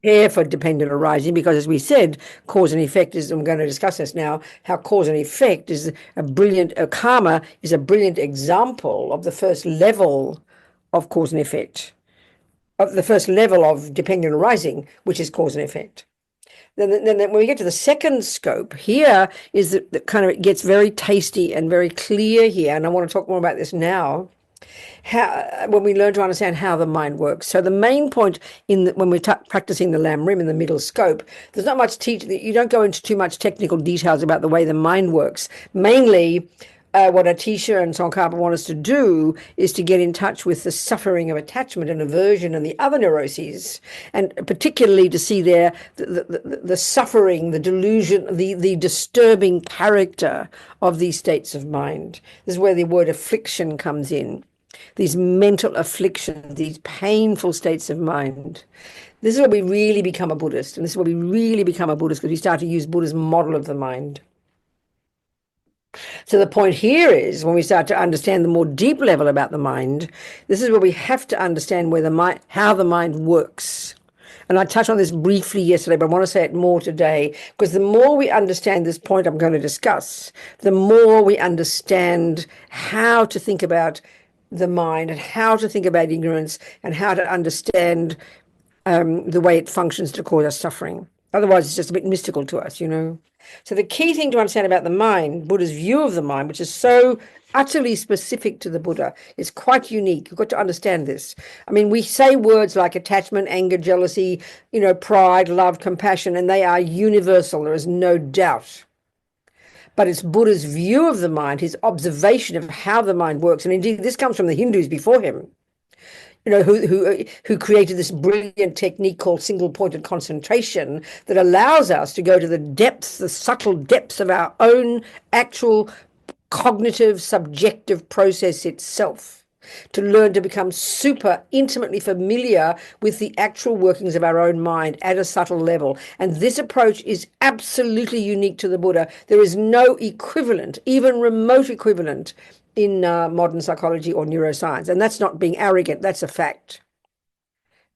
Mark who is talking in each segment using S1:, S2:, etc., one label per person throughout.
S1: prepare for dependent arising, because as we said, cause and effect is, I'm going to discuss this now, how cause and effect is a brilliant, karma is a brilliant example of the first level of cause and effect, of the first level of dependent arising, which is cause and effect. Then when we get to the second scope, here is that kind of, it gets very tasty and very clear here, and I want to talk more about this now. How, when we learn to understand how the mind works. So the main point when we're practicing the Lam Rim in the middle scope, there's not much you don't go into too much technical details about the way the mind works. Mainly, what Atisha and Tsongkhapa want us to do is to get in touch with the suffering of attachment and aversion and the other neuroses, and particularly to see there the suffering, the delusion, the disturbing character of these states of mind. This is where the word affliction comes in. These mental afflictions, these painful states of mind. This is where we really become a Buddhist, and this is where we really become a Buddhist, because we start to use Buddha's model of the mind. So the point here is, when we start to understand the more deep level about the mind, this is where we have to understand how the mind works. And I touched on this briefly yesterday, but I want to say it more today, because the more we understand this point I'm going to discuss, the more we understand how to think about the mind and how to think about ignorance and how to understand the way it functions to cause us suffering. Otherwise, it's just a bit mystical to us, So the key thing to understand about the mind, Buddha's view of the mind, which is so utterly specific to the Buddha, is quite unique. You've got to understand this. I mean, we say words like attachment, anger, jealousy, pride, love, compassion, and they are universal. There is no doubt. But it's Buddha's view of the mind, his observation of how the mind works. And indeed, this comes from the Hindus before him, who created this brilliant technique called single-pointed concentration that allows us to go to the depths, the subtle depths of our own actual cognitive, subjective process itself, to learn to become super intimately familiar with the actual workings of our own mind at a subtle level. And this approach is absolutely unique to the Buddha. There is no equivalent, even remote equivalent, in modern psychology or neuroscience. And that's not being arrogant, that's a fact.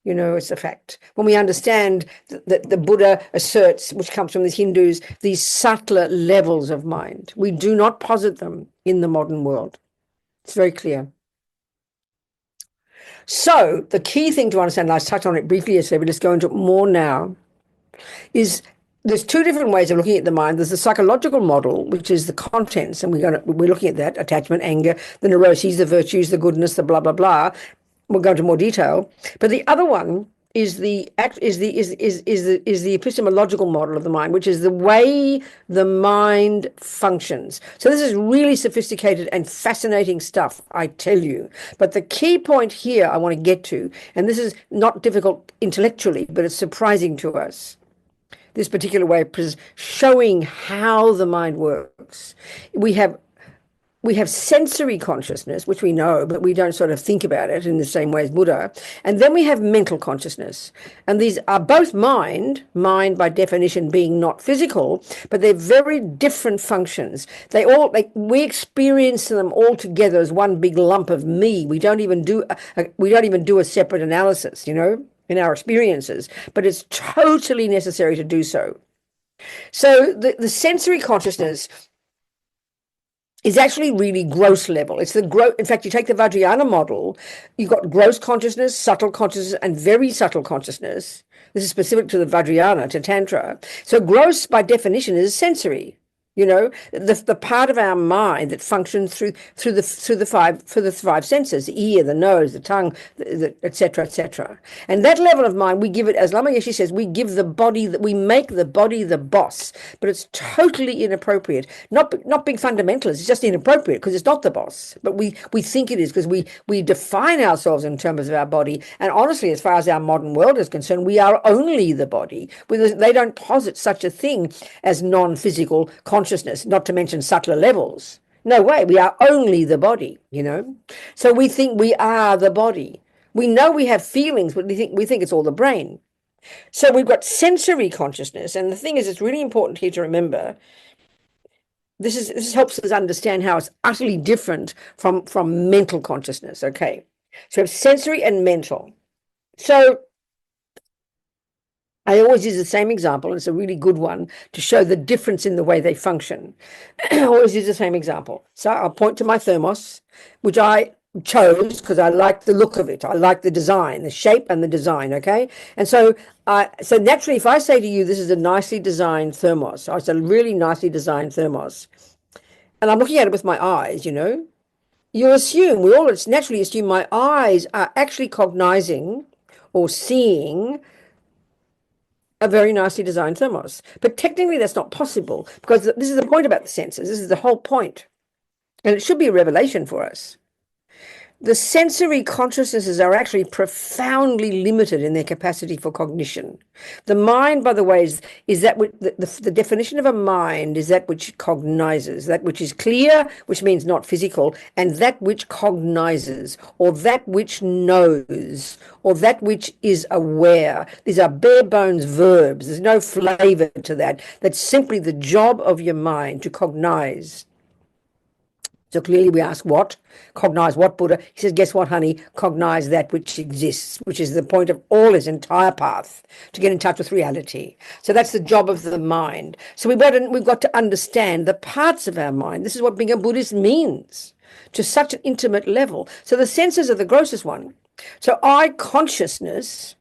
S1: It's a fact. When we understand that the Buddha asserts, which comes from the Hindus, these subtler levels of mind, we do not posit them in the modern world. It's very clear. So the key thing to understand, and I touched on it briefly yesterday, but let's go into it more now, is there's two different ways of looking at the mind. There's the psychological model, which is the contents, and we're looking at that: attachment, anger, the neuroses, the virtues, the goodness, the blah blah blah. We'll go into more detail. But the other one is the epistemological model of the mind, which is the way the mind functions. So this is really sophisticated and fascinating stuff, I tell you. But the key point here I want to get to, and this is not difficult intellectually, but it's surprising to us, this particular way of showing how the mind works. We have sensory consciousness, which we know, but we don't sort of think about it in the same way as Buddha. And then we have mental consciousness. And these are both mind by definition being not physical, but they're very different functions. We experience them all together as one big lump of me. We don't even do a separate analysis, in our experiences, but it's totally necessary to do so. So the sensory consciousness is actually really gross level. It's in fact, you take the Vajrayana model, you've got gross consciousness, subtle consciousness, and very subtle consciousness. This is specific to the Vajrayana, to Tantra. So gross, by definition, is sensory. The part of our mind that functions through the five senses: the ear, the nose, the tongue, etc., etc. And that level of mind, we give it, as Lama Yeshe says, we make the body the boss. But it's totally inappropriate. Not being fundamentalist, it's just inappropriate because it's not the boss. But we think it is, because we define ourselves in terms of our body. And honestly, as far as our modern world is concerned, we are only the body. They don't posit such a thing as non-physical consciousness, not to mention subtler levels. No way, we are only the body, So we think we are the body. We know we have feelings, but we think it's all the brain. So we've got sensory consciousness, and the thing is, it's really important here to remember, this helps us understand how it's utterly different from mental consciousness, okay? So we have sensory and mental. So I always use the same example, and it's a really good one to show the difference in the way they function. I always use the same example. So I'll point to my thermos, which I chose because I like the look of it. I like the design, the shape and the design, okay? And so so naturally, if I say to you, this is a nicely designed thermos, or it's a really nicely designed thermos, and I'm looking at it with my eyes, you assume, we all naturally assume my eyes are actually cognizing or seeing a very nicely designed thermos. But technically that's not possible, because this is the point about the senses. This is the whole point. And it should be a revelation for us. The sensory consciousnesses are actually profoundly limited in their capacity for cognition. The mind, by the way, is that the definition of a mind is that which cognizes, that which is clear, which means not physical, and that which cognizes, or that which knows, or that which is aware. These are bare bones verbs. There's no flavor to that. That's simply the job of your mind, to cognize. So clearly we ask what? Cognize what, Buddha? He says, guess what, honey? Cognize that which exists, which is the point of all his entire path, to get in touch with reality. So that's the job of the mind. So we've got to understand the parts of our mind. This is what being a Buddhist means, to such an intimate level. So the senses are the grossest one. So eye consciousness,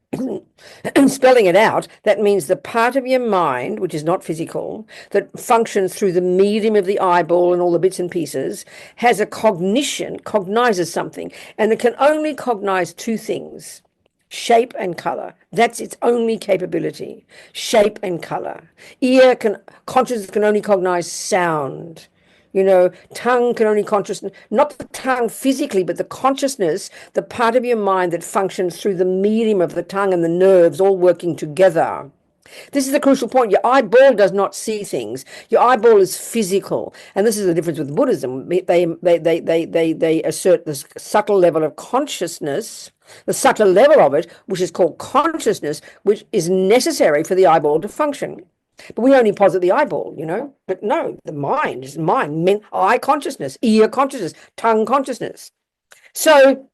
S1: spelling it out, that means the part of your mind, which is not physical, that functions through the medium of the eyeball and all the bits and pieces, has a cognition, cognizes something, and it can only cognize two things: shape and color. That's its only capability, shape and color. Consciousness can only cognize sound. Tongue can only not the tongue physically, but the consciousness, the part of your mind that functions through the medium of the tongue and the nerves all working together. This is the crucial point. Your eyeball does not see things. Your eyeball is physical. And this is the difference with Buddhism. They assert this subtle level of consciousness, the subtle level of it, which is called consciousness, which is necessary for the eyeball to function. But we only posit the eyeball, But no, the mind is mind, eye consciousness, ear consciousness, tongue consciousness. So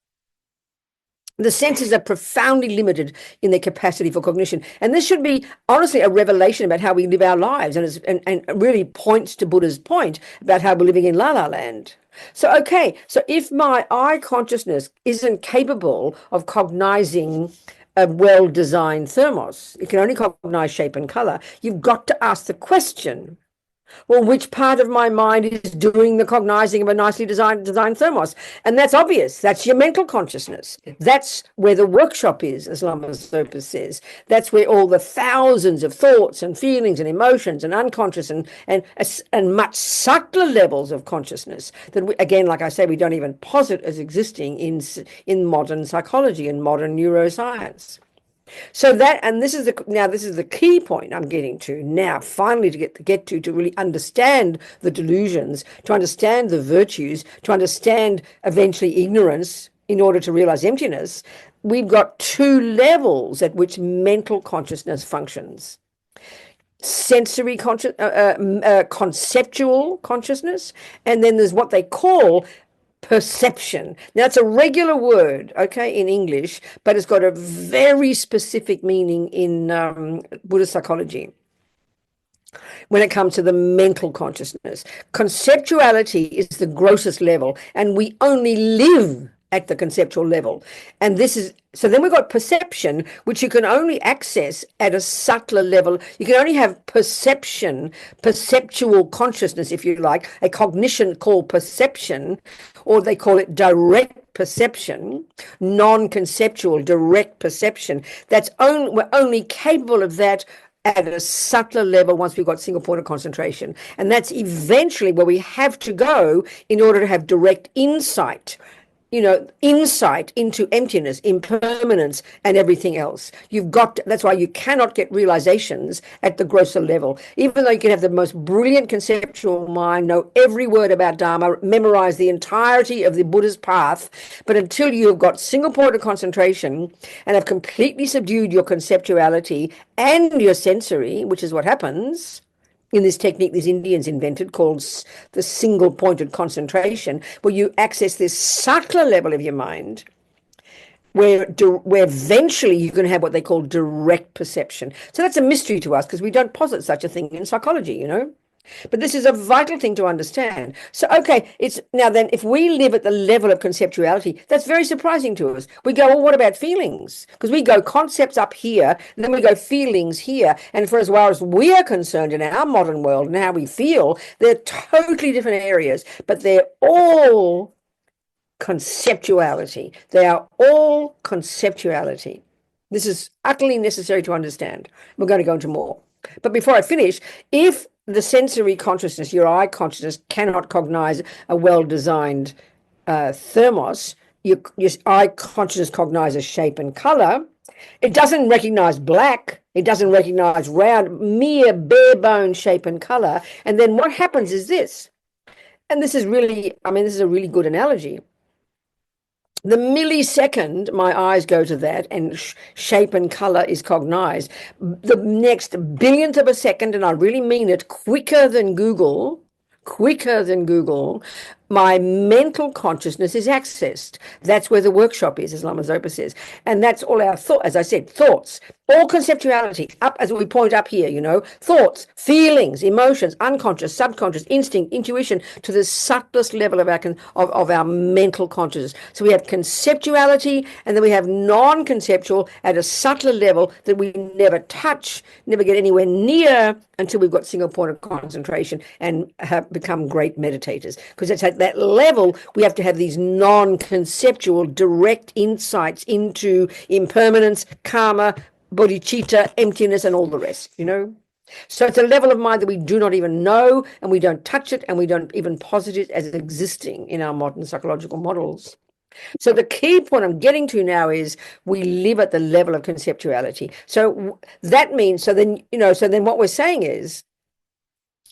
S1: the senses are profoundly limited in their capacity for cognition. And this should be, honestly, a revelation about how we live our lives, and really points to Buddha's point about how we're living in La La Land. So, okay, so if my eye consciousness isn't capable of cognizing a well-designed thermos, it can only cognize shape and color, you've got to ask the question, well, which part of my mind is doing the cognizing of a nicely designed thermos? And that's obvious. That's your mental consciousness. That's where the workshop is, as Lama Tsongkhapa says. That's where all the thousands of thoughts and feelings and emotions and unconscious and much subtler levels of consciousness that, again, like I say, we don't even posit as existing in modern psychology and modern neuroscience. So this is the key point I'm getting to now, finally, to get to really understand the delusions, to understand the virtues, to understand eventually ignorance in order to realize emptiness. We've got two levels at which mental consciousness functions: sensory conceptual consciousness, and then there's what they call perception. Now, it's a regular word, okay, in English, but it's got a very specific meaning in Buddhist psychology when it comes to the mental consciousness. Conceptuality is the grossest level, and we only live at the conceptual level. And so then we've got perception, which you can only access at a subtler level. You can only have perceptual consciousness, if you like, a cognition called perception, or they call it direct perception, non-conceptual direct perception. We're only capable of that at a subtler level once we've got single point of concentration. And that's eventually where we have to go in order to have direct insight into emptiness, impermanence, and everything else. That's why you cannot get realizations at the grosser level. Even though you can have the most brilliant conceptual mind, know every word about Dharma, memorize the entirety of the Buddha's path, but until you've got single point of concentration and have completely subdued your conceptuality and your sensory, which is what happens in this technique these Indians invented called the single-pointed concentration, where you access this subtler level of your mind, where eventually you can have what they call direct perception. So that's a mystery to us because we don't posit such a thing in psychology, you know. But this is a vital thing to understand. So, okay, it's now then, if we live at the level of conceptuality, that's very surprising to us. We go, well, what about feelings? Because we go concepts up here, and then we go feelings here. And for as far as we are concerned in our modern world and how we feel, they're totally different areas, but they're all conceptuality. They are all conceptuality. This is utterly necessary to understand. We're going to go into more. But before I finish, if the sensory consciousness, your eye consciousness, cannot cognize a well-designed thermos, your eye consciousness cognizes shape and color. It doesn't recognize black. It doesn't recognize round, mere bare bone shape and color. And then what happens is this, and this is really, I mean, this is a really good analogy. The millisecond my eyes go to that and shape and color is cognized, the next billionth of a second, and I really mean it, quicker than Google, my mental consciousness is accessed. That's where the workshop is, as Lama Zopa says. And that's all our thought, as I said, thoughts, all conceptuality, up as we point up here, you know, thoughts, feelings, emotions, unconscious, subconscious, instinct, intuition, to the subtlest level of our mental consciousness. So we have conceptuality, and then we have non-conceptual at a subtler level that we never touch, never get anywhere near until we've got single point of concentration and have become great meditators. Because it's at that level we have to have these non-conceptual direct insights into impermanence, karma, bodhicitta, emptiness, and all the rest, you know. So it's a level of mind that we do not even know, and we don't touch it, and we don't even posit it as existing in our modern psychological models. So the key point I'm getting to now is we live at the level of conceptuality. So that means, so then what we're saying is,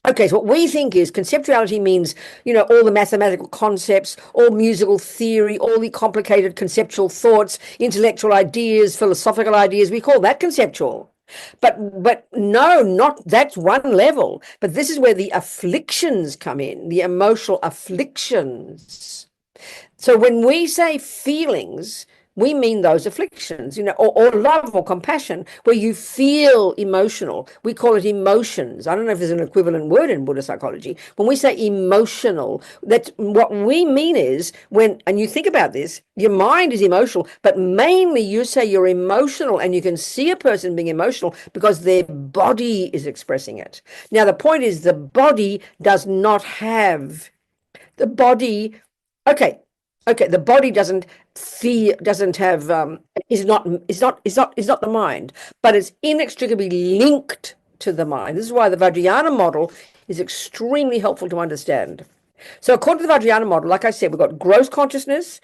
S1: okay, so what we think is conceptuality means, you know, all the mathematical concepts, all musical theory, all the complicated conceptual thoughts, intellectual ideas, philosophical ideas, we call that conceptual. But no, not that's one level. But this is where the afflictions come in, the emotional afflictions. So when we say feelings, we mean those afflictions, you know, or love or compassion, where you feel emotional. We call it emotions. I don't know if there's an equivalent word in Buddhist psychology. When we say emotional, that's what we mean is when, and you think about this, your mind is emotional, but mainly you say you're emotional, and you can see a person being emotional because their body is expressing it. Now, the point is the body does not have, the body, okay, the body doesn't have is not the mind, but it's inextricably linked to the mind. This is why the Vajrayana model is extremely helpful to understand. So according to the Vajrayana model, like I said, we've got gross consciousness,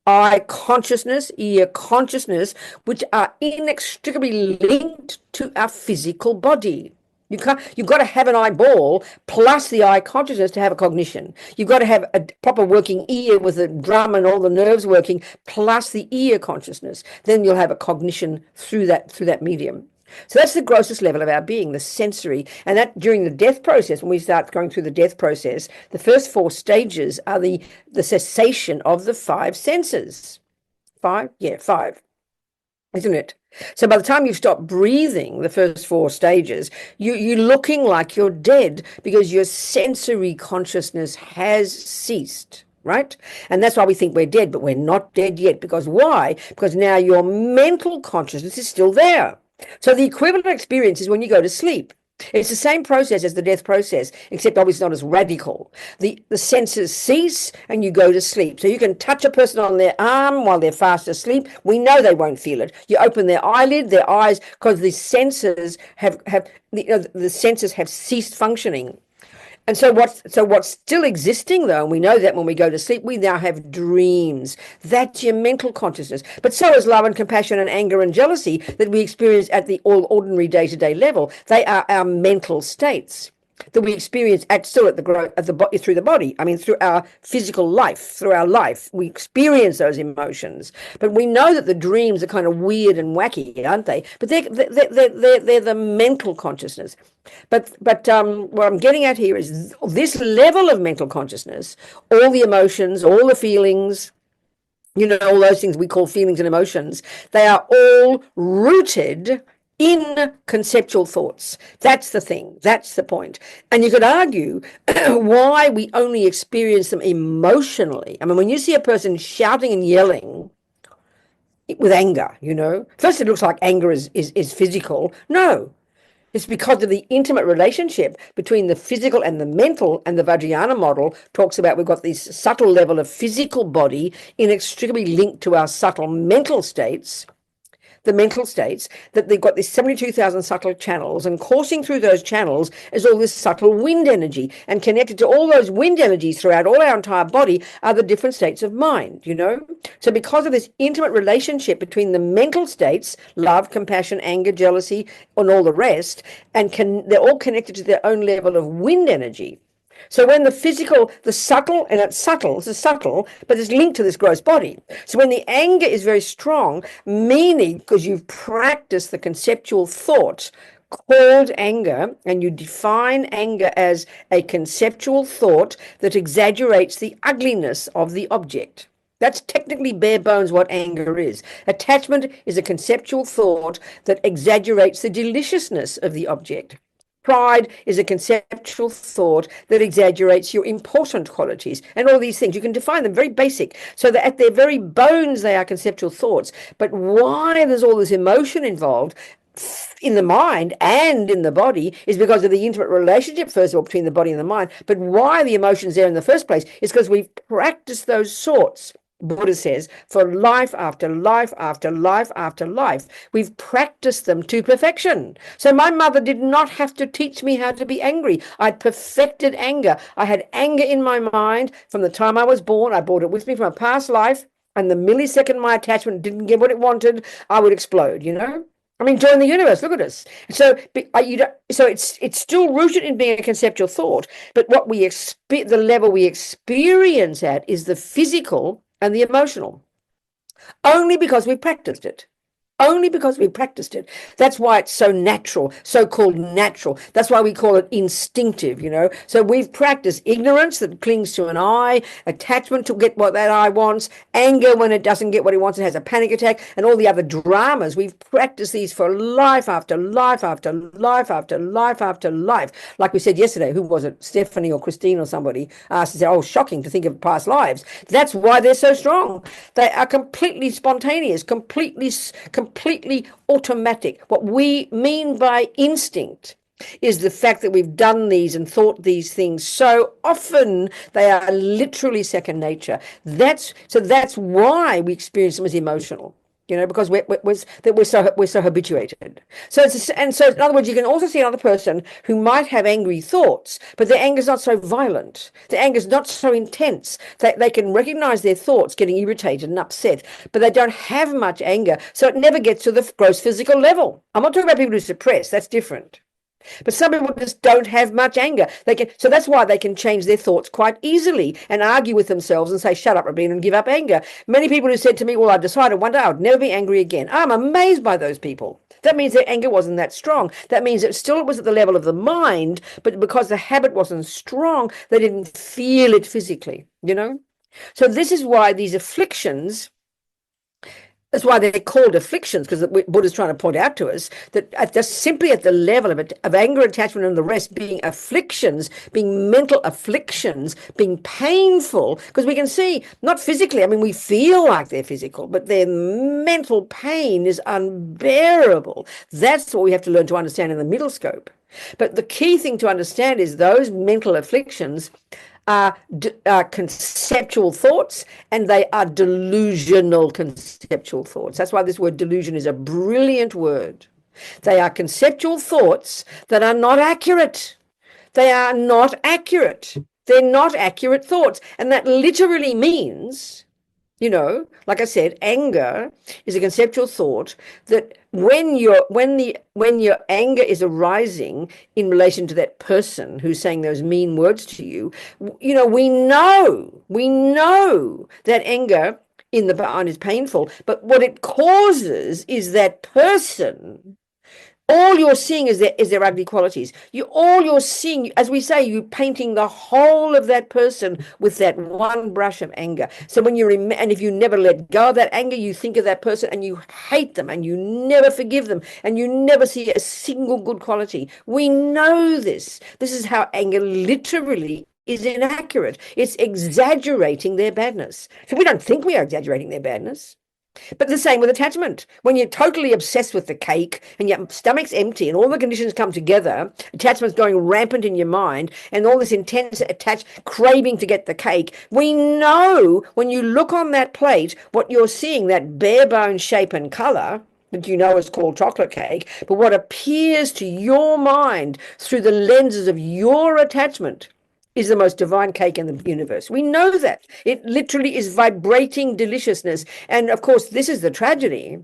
S1: eye consciousness, ear consciousness, which are inextricably linked to our physical body. You've got to have an eyeball plus the eye consciousness to have a cognition. You've got to have a proper working ear with the drum and all the nerves working plus the ear consciousness. Then you'll have a cognition through that medium. So that's the grossest level of our being, the sensory. And that during the death process, when we start going through the death process, the first 4 stages are the cessation of the 5 senses. 5? Yeah, 5. Isn't it? So by the time you stop breathing, the first 4 stages, you're looking like you're dead because your sensory consciousness has ceased, right? And that's why we think we're dead, but we're not dead yet. Because why? Because now your mental consciousness is still there. So the equivalent experience is when you go to sleep. It's the same process as the death process, except obviously not as radical. The senses cease and you go to sleep. So you can touch a person on their arm while they're fast asleep. We know they won't feel it. You open their eyelid, their eyes, because the senses the senses have ceased functioning. And so what's still existing, though, and we know that when we go to sleep, we now have dreams. That's your mental consciousness. But so is love and compassion and anger and jealousy that we experience at the all ordinary day-to-day level. They are our mental states that we experience through the body. I mean, through our physical life, through our life, we experience those emotions. But we know that the dreams are kind of weird and wacky, aren't they? But they're the mental consciousness. But what I'm getting at here is this level of mental consciousness, all the emotions, all the feelings, all those things we call feelings and emotions, they are all rooted in conceptual thoughts. That's the thing. That's the point. And you could argue why we only experience them emotionally. I mean, when you see a person shouting and yelling with anger, first it looks like anger is physical. No, it's because of the intimate relationship between the physical and the mental, and the Vajrayana model talks about we've got this subtle level of physical body inextricably linked to our subtle mental states, that they've got these 72,000 subtle channels, and coursing through those channels is all this subtle wind energy, and connected to all those wind energies throughout all our entire body are the different states of mind, So because of this intimate relationship between the mental states, love, compassion, anger, jealousy, and all the rest, and they're all connected to their own level of wind energy. So when the physical, the subtle, and it's subtle, but it's linked to this gross body. So when the anger is very strong, meaning because you've practiced the conceptual thought called anger, and you define anger as a conceptual thought that exaggerates the ugliness of the object. That's technically bare bones what anger is. Attachment is a conceptual thought that exaggerates the deliciousness of the object. Pride is a conceptual thought that exaggerates your important qualities, and all these things. You can define them very basic, so that at their very bones they are conceptual thoughts. But why there's all this emotion involved in the mind and in the body is because of the intimate relationship, first of all, between the body and the mind. But why the emotion's there in the first place is because we've practiced those sorts, Buddha says, for life after life after life after life. We've practiced them to perfection. So my mother did not have to teach me how to be angry. I'd perfected anger. I had anger in my mind from the time I was born. I brought it with me from a past life. And the millisecond my attachment didn't get what it wanted, I would explode, I mean, join the universe. Look at us. So, it's still rooted in being a conceptual thought, but what the level we experience at is the physical and the emotional, only because we've practiced it. Only because we practiced it. That's why it's so natural, so-called natural. That's why we call it instinctive, So we've practiced ignorance that clings to an eye, attachment to get what that eye wants, anger when it doesn't get what it wants and has a panic attack, and all the other dramas. We've practiced these for life after life after life after life after life. Like we said yesterday, who was it? Stephanie or Christine or somebody asked and said, oh, shocking to think of past lives. That's why they're so strong. They are completely spontaneous, completely automatic. What we mean by instinct is the fact that we've done these and thought these things so often they are literally second nature. That's why we experience them as emotional. Because we're so habituated. So in other words, you can also see another person who might have angry thoughts, but their anger is not so violent. Their anger is not so intense. They can recognize their thoughts getting irritated and upset, but they don't have much anger, so it never gets to the gross physical level. I'm not talking about people who suppress. That's different. But some people just don't have much anger. So that's why they can change their thoughts quite easily and argue with themselves and say, shut up, Robina, and give up anger. Many people who said to me, well, I decided one day I would never be angry again. I'm amazed by those people. That means their anger wasn't that strong. That means it was at the level of the mind, but because the habit wasn't strong, they didn't feel it physically, So this is why these afflictions, that's why they're called afflictions, because the Buddha's trying to point out to us that just simply at the level of anger, attachment, and the rest being afflictions, being mental afflictions, being painful, because we can see, not physically, I mean, we feel like they're physical, but their mental pain is unbearable. That's what we have to learn to understand in the middle scope. But the key thing to understand is those mental afflictions are conceptual thoughts, and they are delusional conceptual thoughts. That's why this word delusion is a brilliant word. They are conceptual thoughts that are not accurate. They are not accurate. They're not accurate thoughts. And that literally means, like I said, anger is a conceptual thought that when your anger is arising in relation to that person who's saying those mean words to you, we know that anger in the mind is painful, but what it causes is that person All you're seeing is their ugly qualities. All you're seeing, as we say, you're painting the whole of that person with that one brush of anger. So when and if you never let go of that anger, you think of that person and you hate them and you never forgive them and you never see a single good quality. We know this. This is how anger literally is inaccurate. It's exaggerating their badness. So we don't think we are exaggerating their badness. But the same with attachment. When you're totally obsessed with the cake and your stomach's empty and all the conditions come together, attachment's going rampant in your mind and all this intense craving to get the cake, we know when you look on that plate, what you're seeing, that bare bone shape and color, that you know is called chocolate cake, but what appears to your mind through the lenses of your attachment is the most divine cake in the universe. We know that. It literally is vibrating deliciousness. And of course, this is the tragedy.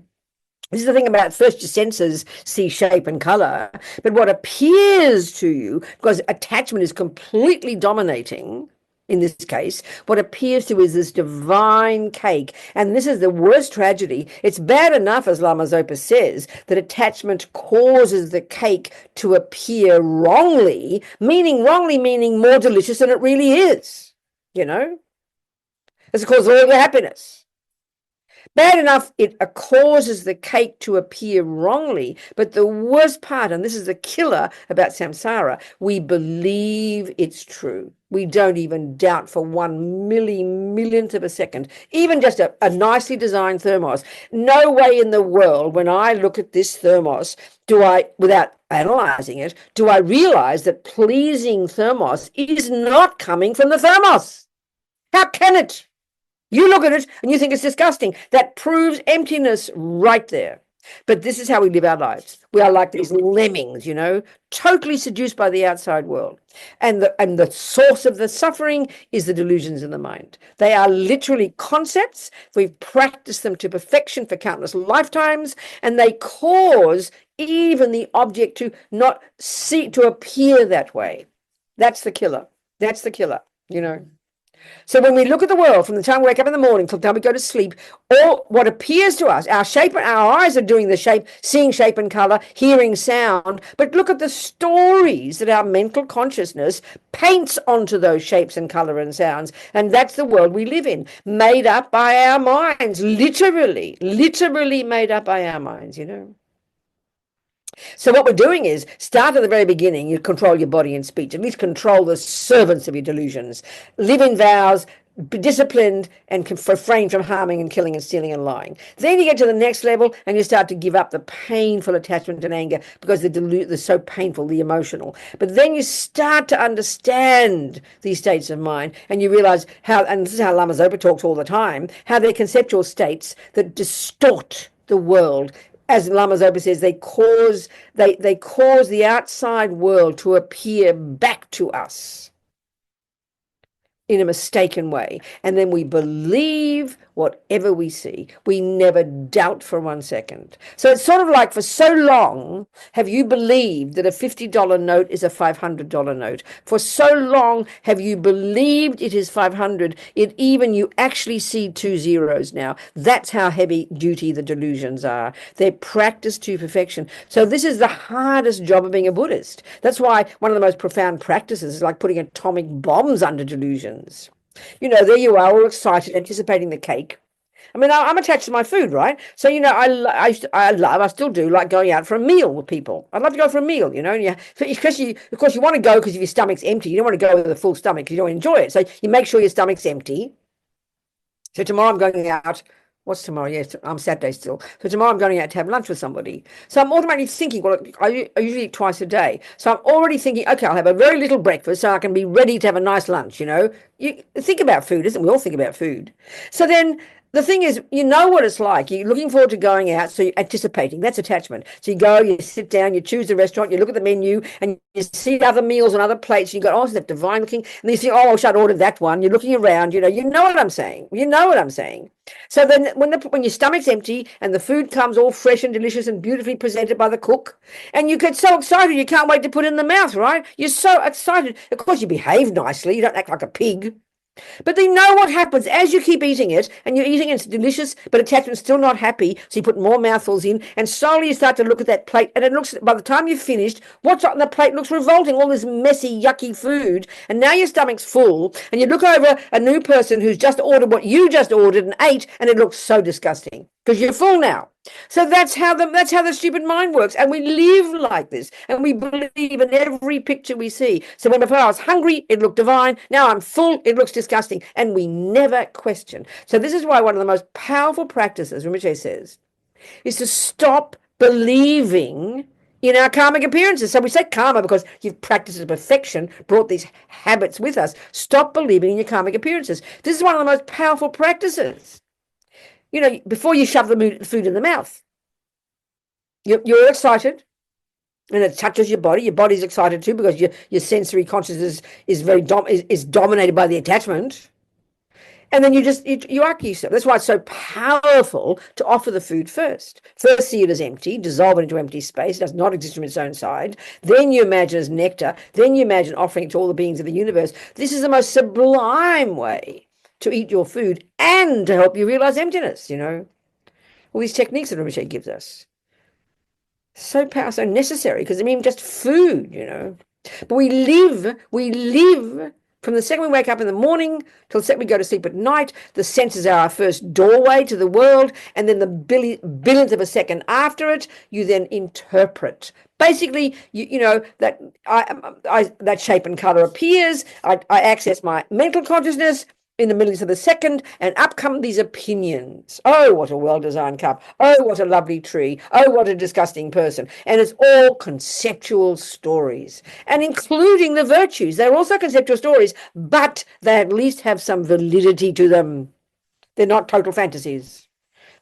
S1: This is the thing about first your senses see shape and color, but what appears to you, because attachment is completely dominating, in this case, what appears to is this divine cake. And this is the worst tragedy. It's bad enough, as Lama Zopa says, that attachment causes the cake to appear wrongly meaning more delicious than it really is. You know? It's cause all your happiness. Bad enough, it causes the cake to appear wrongly. But the worst part, and this is the killer about samsara, we believe it's true. We don't even doubt for 1/millionth of a second. Even just a nicely designed thermos. No way in the world, when I look at this thermos, without analyzing it, do I realize that pleasing thermos is not coming from the thermos. How can it? You look at it and you think it's disgusting. That proves emptiness right there. But this is how we live our lives. We are like these lemmings, totally seduced by the outside world. And the source of the suffering is the delusions in the mind. They are literally concepts. We've practiced them to perfection for countless lifetimes, and they cause even the object to not to appear that way. That's the killer. That's the killer, So when we look at the world from the time we wake up in the morning till the time we go to sleep, all what appears to us, our eyes are doing the shape, seeing shape and color, hearing sound. But look at the stories that our mental consciousness paints onto those shapes and color and sounds. And that's the world we live in, made up by our minds, literally made up by our minds, So what we're doing is start at the very beginning. You control your body and speech, at least control the servants of your delusions. Live in vows, be disciplined, and refrain from harming and killing and stealing and lying. Then you get to the next level and you start to give up the painful attachment and anger because they're so painful, the emotional. But then you start to understand these states of mind and you realize how, and this is how Lama Zopa talks all the time, how they're conceptual states that distort the world. As Lama Zopa says, they cause the outside world to appear back to us in a mistaken way. And then we believe whatever we see. We never doubt for 1 second. So it's sort of like, for so long have you believed that a $50 note is a $500 note. For so long have you believed it is 500. You actually see 2 zeros now. That's how heavy duty the delusions are. They're practiced to perfection. So this is the hardest job of being a Buddhist. That's why one of the most profound practices is like putting atomic bombs under delusions. There you are, all excited, anticipating the cake. I mean, I'm attached to my food, right? So, I still do like going out for a meal with people. I'd love to go for a meal, because of course you want to go because if your stomach's empty, you don't want to go with a full stomach because you don't enjoy it. So you make sure your stomach's empty. So tomorrow I'm going out. What's tomorrow? Yes, I'm Saturday still. So tomorrow I'm going out to have lunch with somebody. So I'm automatically thinking, well, I usually eat twice a day. So I'm already thinking, okay, I'll have a very little breakfast so I can be ready to have a nice lunch, You think about food, isn't it? We all think about food. So then the thing is, you know what it's like. You're looking forward to going out, so you're anticipating. That's attachment. So you go, you sit down, you choose the restaurant, you look at the menu, and you see other meals on other plates, and you go, oh, isn't that divine looking? And then you think, oh, I should order that one. You're looking around, you know what I'm saying. You know what I'm saying. So then when your stomach's empty and the food comes all fresh and delicious and beautifully presented by the cook, and you get so excited you can't wait to put it in the mouth, right? You're so excited. Of course, you behave nicely. You don't act like a pig. But they know what happens as you keep eating it, and you're eating it, it's delicious, but attachment's still not happy, so you put more mouthfuls in, and slowly you start to look at that plate, and it looks, by the time you've finished, what's on the plate looks revolting, all this messy, yucky food, and now your stomach's full, and you look over a new person who's just ordered what you just ordered and ate, and it looks so disgusting, because you're full now. So that's how the stupid mind works, and we live like this, and we believe in every picture we see. So when before I was hungry, it looked divine. Now I'm full, it looks disgusting, and we never question. So this is why one of the most powerful practices, Rinpoche says, is to stop believing in our karmic appearances. So we say karma because you've practiced to perfection, brought these habits with us. Stop believing in your karmic appearances. This is one of the most powerful practices. You know, before you shove the food in the mouth, you're excited, and it touches your body. Your body's excited too because your sensory consciousness is dominated by the attachment. And then you arc yourself. That's why it's so powerful to offer the food first. First, see it as empty, dissolve it into empty space. It does not exist from its own side. Then you imagine as nectar. Then you imagine offering it to all the beings of the universe. This is the most sublime way to eat your food and to help you realize emptiness, you know. All these techniques that Rinpoche gives us. So powerful, so necessary, because I mean just food, you know. But we live from the second we wake up in the morning till the second we go to sleep at night. The senses are our first doorway to the world, and then the billionth of a second after it, you then interpret. Basically, you know, that that shape and color appears. I access my mental consciousness in the millionth of a second, and up come these opinions. Oh, what a well-designed cup. Oh, what a lovely tree. Oh, what a disgusting person. And it's all conceptual stories, and including the virtues. They're also conceptual stories, but they at least have some validity to them. They're not total fantasies.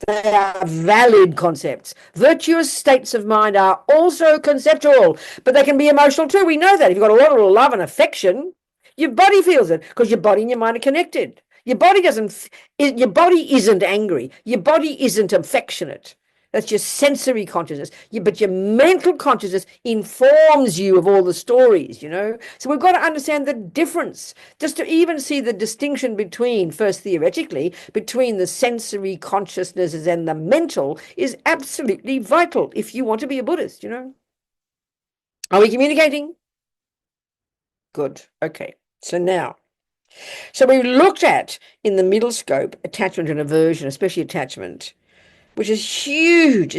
S1: They are valid concepts. Virtuous states of mind are also conceptual, but they can be emotional too. We know that. If you've got a lot of love and affection, your body feels it because your body and your mind are connected. Your body isn't angry. Your body isn't affectionate. That's your sensory consciousness. But your mental consciousness informs you of all the stories, you know. So we've got to understand the difference, just to even see the distinction between, first theoretically, between the sensory consciousnesses and the mental is absolutely vital if you want to be a Buddhist, you know. Are we communicating? Good. Okay. So we looked at in the middle scope attachment and aversion, especially attachment, which is huge.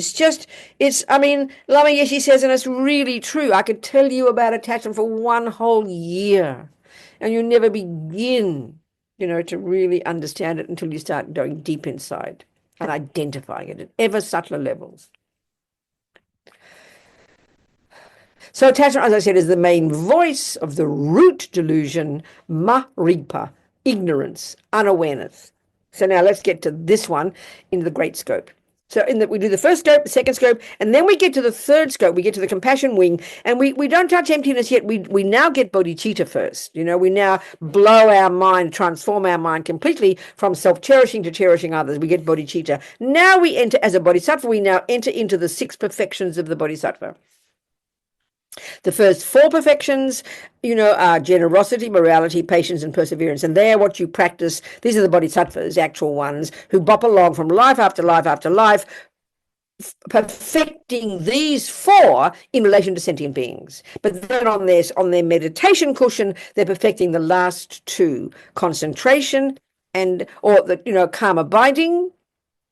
S1: I mean, Lama Yeshe says, and it's really true, I could tell you about attachment for one whole year, and you never begin, you know, to really understand it until you start going deep inside and identifying it at ever subtler levels. So attachment, as I said, is the main voice of the root delusion, ma-rigpa, ignorance, unawareness. So now let's get to this one in the great scope. So we do the first scope, the second scope, and then we get to the third scope. We get to the compassion wing, and we don't touch emptiness yet. We now get bodhicitta first. You know, we now blow our mind, transform our mind completely from self-cherishing to cherishing others. We get bodhicitta. Now we enter, as a bodhisattva, we now enter into the 6 perfections of the bodhisattva. The first 4 perfections, you know, are generosity, morality, patience, and perseverance. And they are what you practice. These are the bodhisattvas, the actual ones, who bop along from life after life after life, perfecting these 4 in relation to sentient beings. But then on their meditation cushion, they're perfecting the last 2, concentration calm abiding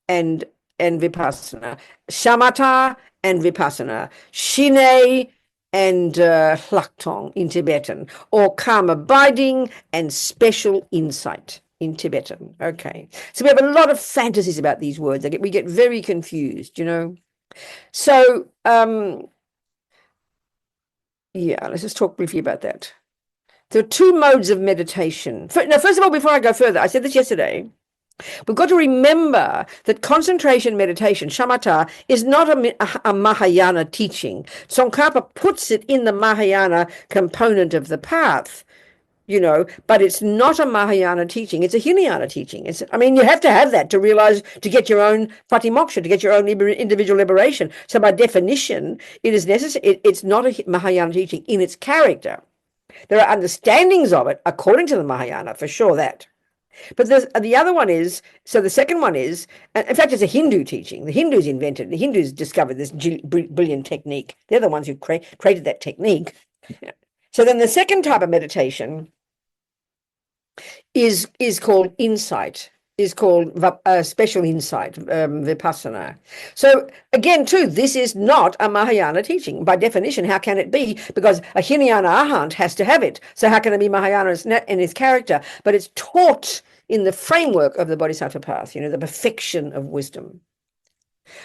S1: and vipassana. Shamatha and vipassana. Shine and hlaktong in Tibetan, or calm abiding and special insight in Tibetan. Okay, so we have a lot of fantasies about these words. We get very confused, you know. So let's just talk briefly about that. There are 2 modes of meditation. First of all, before I go further, I said this yesterday, we've got to remember that concentration meditation, shamatha, is not a Mahayana teaching. Tsongkhapa puts it in the Mahayana component of the path, you know, but it's not a Mahayana teaching. It's a Hinayana teaching. You have to have that to realize, to get your own patimoksha, to get your own individual liberation. So by definition, it is necessary. It's not a Mahayana teaching in its character. There are understandings of it according to the Mahayana, for sure that. But the other one is, so the second one is, in fact, it's a Hindu teaching. The Hindus discovered this brilliant technique. They're the ones who created that technique. So then the second type of meditation is called insight, is called special insight, vipassana. So again, too, this is not a Mahayana teaching. By definition, how can it be? Because a Hinayana Arhat has to have it. So how can it be Mahayana in its character? But it's taught in the framework of the Bodhisattva path, the perfection of wisdom.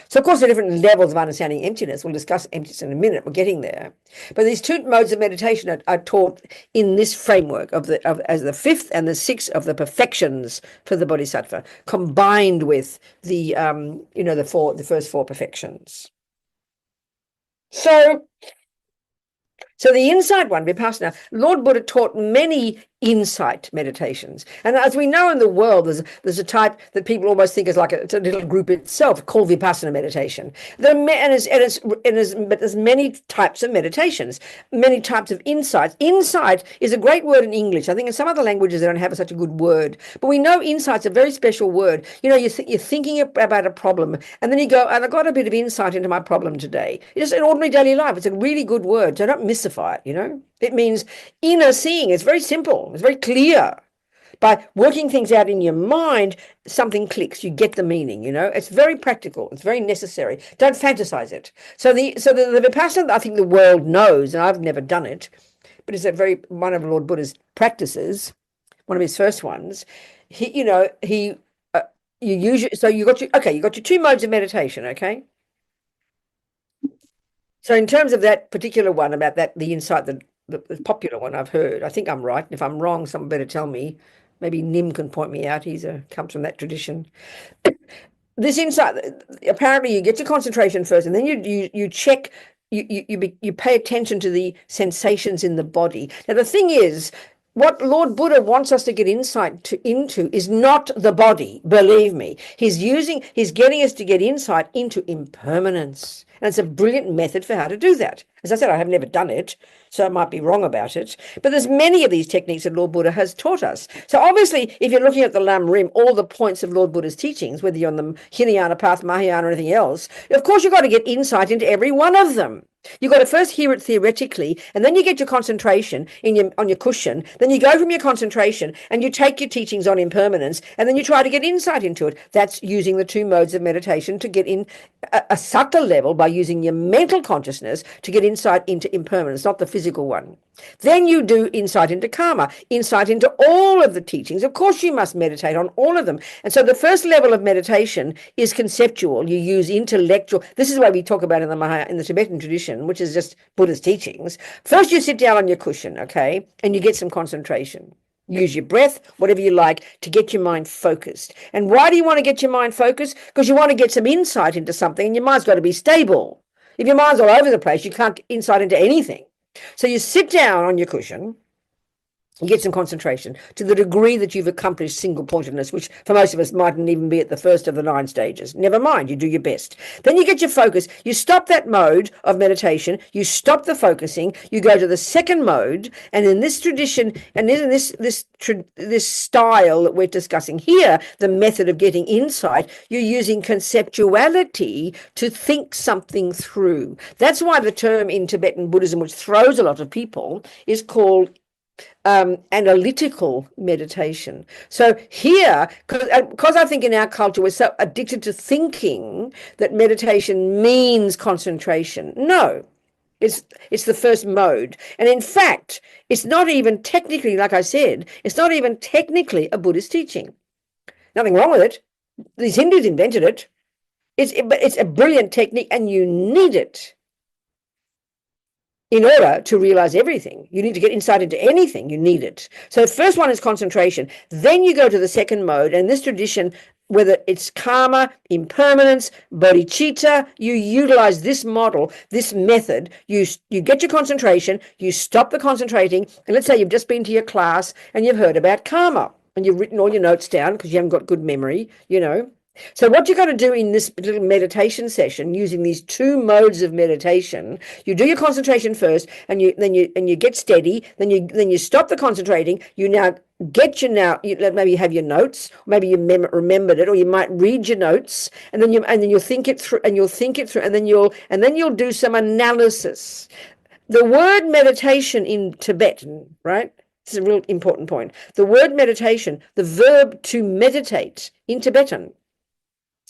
S1: So, of course, there are different levels of understanding emptiness. We'll discuss emptiness in a minute. We're getting there. But these two modes of meditation are taught in this framework as the fifth and the sixth of the perfections for the Bodhisattva, combined with the first four perfections. So the insight one, vipassana, Lord Buddha taught many insight meditations. And as we know in the world, there's a type that people almost think is like it's a little group itself called vipassana meditation. But there's many types of meditations, many types of insights. Insight is a great word in English. I think in some other languages they don't have such a good word. But we know insight's a very special word. You're thinking about a problem, and then you go, and I got a bit of insight into my problem today. It's in ordinary daily life. It's a really good word. So don't mystify it, It means inner seeing. It's very simple. It's very clear. By working things out in your mind, something clicks. You get the meaning, It's very practical. It's very necessary. Don't fantasize it. So the Vipassana, I think the world knows, and I've never done it, but it's one of Lord Buddha's practices, one of his first ones. You got your two modes of meditation, okay? So in terms of that particular one about the insight, the popular one I've heard, I think I'm right. And if I'm wrong, someone better tell me. Maybe Nim can point me out. Comes from that tradition. This insight, apparently you get your concentration first, and then you check, you pay attention to the sensations in the body. Now the thing is, what Lord Buddha wants us to get insight into is not the body, believe me. He's getting us to get insight into impermanence. And it's a brilliant method for how to do that. As I said, I have never done it, so I might be wrong about it. But there's many of these techniques that Lord Buddha has taught us. So obviously, if you're looking at the Lam Rim, all the points of Lord Buddha's teachings, whether you're on the Hinayana path, Mahayana, or anything else, of course you've got to get insight into every one of them. You've got to first hear it theoretically, and then you get your concentration on your cushion. Then you go from your concentration and you take your teachings on impermanence, and then you try to get insight into it. That's using the two modes of meditation to get in a subtle level by using your mental consciousness to get insight into impermanence, not the physical one. Then you do insight into karma, insight into all of the teachings. Of course, you must meditate on all of them. And so the first level of meditation is conceptual. You use intellectual. This is why we talk about in the Tibetan tradition, which is just Buddha's teachings. First, you sit down on your cushion, okay, and you get some concentration. Use your breath, whatever you like, to get your mind focused. And why do you want to get your mind focused? Because you want to get some insight into something, and your mind's got to be stable. If your mind's all over the place, you can't get insight into anything. So you sit down on your cushion, you get some concentration to the degree that you've accomplished single-pointedness, which for most of us mightn't even be at the first of the 9 stages. Never mind, you do your best. Then you get your focus. You stop that mode of meditation. You stop the focusing. You go to the second mode. And in this tradition, and in this style that we're discussing here, the method of getting insight, you're using conceptuality to think something through. That's why the term in Tibetan Buddhism, which throws a lot of people, is called analytical meditation. So here, because I think in our culture we're so addicted to thinking that meditation means concentration. No, it's the first mode. And in fact, it's not even technically, like I said, it's not even technically a Buddhist teaching. Nothing wrong with it. These Hindus invented it. It's a brilliant technique, and you need it. In order to realize everything, you need to get insight into anything, you need it. So the first one is concentration. Then you go to the second mode, and this tradition, whether it's karma, impermanence, bodhicitta, you utilize this model, this method. You get your concentration, you stop the concentrating, and let's say you've just been to your class and you've heard about karma, and you've written all your notes down because you haven't got good memory, So what you've got to do in this little meditation session, using these two modes of meditation, you do your concentration first, and you get steady. Then you stop the concentrating. You now get your now, maybe you have your notes, maybe you remembered it, or you might read your notes, and then you'll think it through, and then you'll do some analysis. The word meditation in Tibetan, right? This is a real important point. The word meditation, the verb to meditate in Tibetan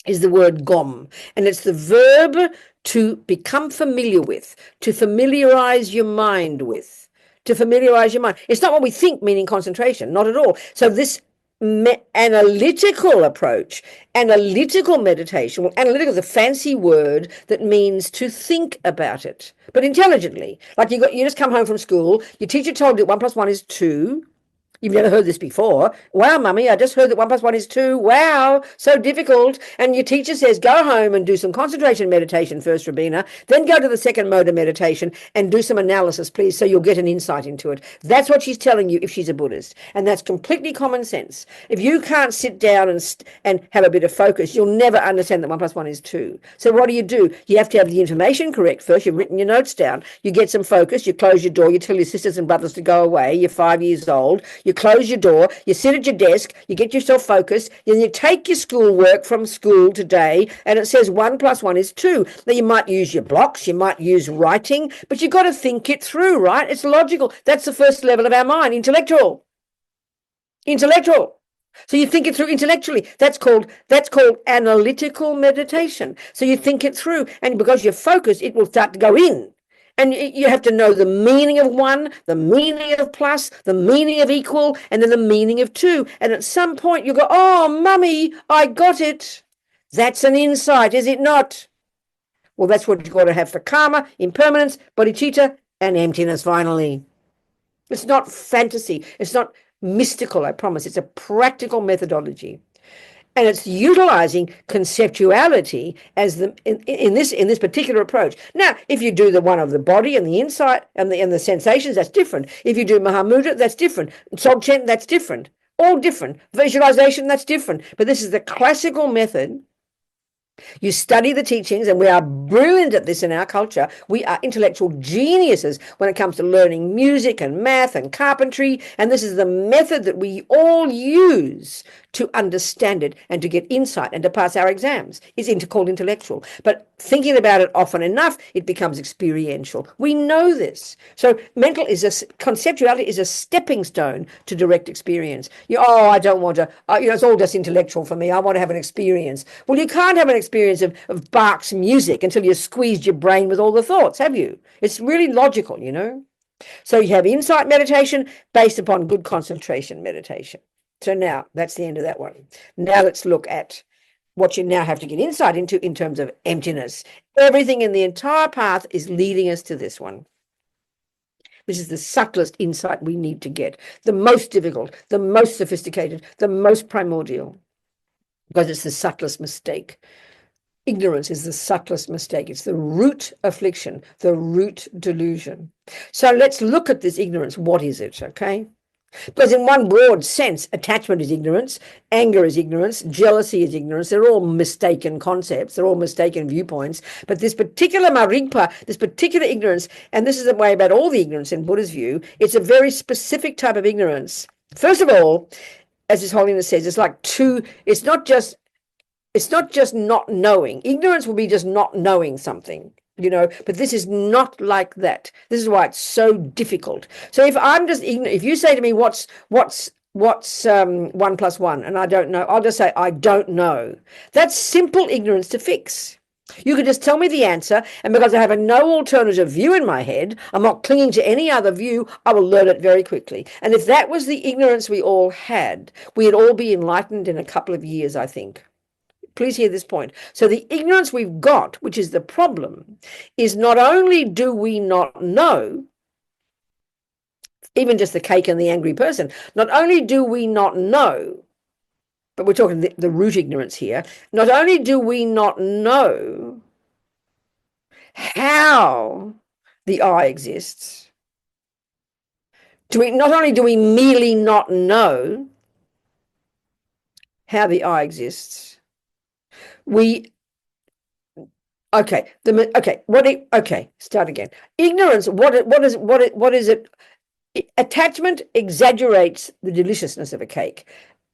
S1: is the word gom, and it's the verb to become familiar with, to familiarize your mind with. To familiarize your mind. It's not what we think, meaning concentration, not at all. So this analytical approach, analytical meditation, well, analytical is a fancy word that means to think about it, but intelligently. Like you just come home from school, your teacher told you 1 + 1 is 2. You've never heard this before. Wow, mummy, I just heard that 1 + 1 is 2. Wow, so difficult. And your teacher says, go home and do some concentration meditation first, Robina. Then go to the second mode of meditation and do some analysis, please, so you'll get an insight into it. That's what she's telling you if she's a Buddhist. And that's completely common sense. If you can't sit down and have a bit of focus, you'll never understand that 1 + 1 is 2. So what do? You have to have the information correct first. You've written your notes down. You get some focus. You close your door. You tell your sisters and brothers to go away. You're 5 years old. You close your door, you sit at your desk, you get yourself focused, then you take your schoolwork from school today, and it says 1 + 1 is 2. Now, you might use your blocks, you might use writing, but you've got to think it through, right? It's logical. That's the first level of our mind, intellectual. Intellectual. So you think it through intellectually. That's called analytical meditation. So you think it through, and because you're focused, it will start to go in. And you have to know the meaning of 1, the meaning of plus, the meaning of equal, and then the meaning of 2. And at some point you go, oh, mummy, I got it. That's an insight, is it not? Well, that's what you've got to have for karma, impermanence, bodhicitta, and emptiness, finally. It's not fantasy. It's not mystical, I promise. It's a practical methodology. And it's utilizing conceptuality as in this particular approach. Now, if you do the one of the body and the insight and the sensations, that's different. If you do Mahamudra, that's different. Dzogchen, that's different. All different. Visualization, that's different. But this is the classical method. You study the teachings, and we are brilliant at this in our culture. We are intellectual geniuses when it comes to learning music and math and carpentry, and this is the method that we all use to understand it and to get insight and to pass our exams. It's called intellectual. But thinking about it often enough, it becomes experiential. We know this. So conceptuality is a stepping stone to direct experience. I don't want to, it's all just intellectual for me. I want to have an experience. Well, you can't have an experience of Bach's music until you've squeezed your brain with all the thoughts, have you? It's really logical, So you have insight meditation based upon good concentration meditation. So now that's the end of that one. Now let's look at what you now have to get insight into in terms of emptiness. Everything in the entire path is leading us to this one. This is the subtlest insight we need to get, the most difficult, the most sophisticated, the most primordial, because it's the subtlest mistake. Ignorance is the subtlest mistake. It's the root affliction, the root delusion. So let's look at this ignorance. What is it, okay? Because in one broad sense, attachment is ignorance, anger is ignorance, jealousy is ignorance. They're all mistaken concepts. They're all mistaken viewpoints. But this particular marigpa, this particular ignorance, and this is the way about all the ignorance in Buddha's view, it's a very specific type of ignorance. First of all, as His Holiness says, it's like it's not just not knowing. Ignorance will be just not knowing something. But this is not like that. This is why it's so difficult. So if I'm just ignorant, if you say to me, what's 1 + 1, and I don't know, I'll just say, I don't know. That's simple ignorance to fix. You can just tell me the answer, and because I have no alternative view in my head, I'm not clinging to any other view, I will learn it very quickly. And if that was the ignorance we all had, we'd all be enlightened in a couple of years, I think. Please hear this point. So the ignorance we've got, which is the problem, is not only do we not know, even just the cake and the angry person, not only do we not know, but we're talking the root ignorance here, not only do we not know how the I exists, not only do we merely not know how the I exists, start again. Ignorance, what is it? Attachment exaggerates the deliciousness of a cake.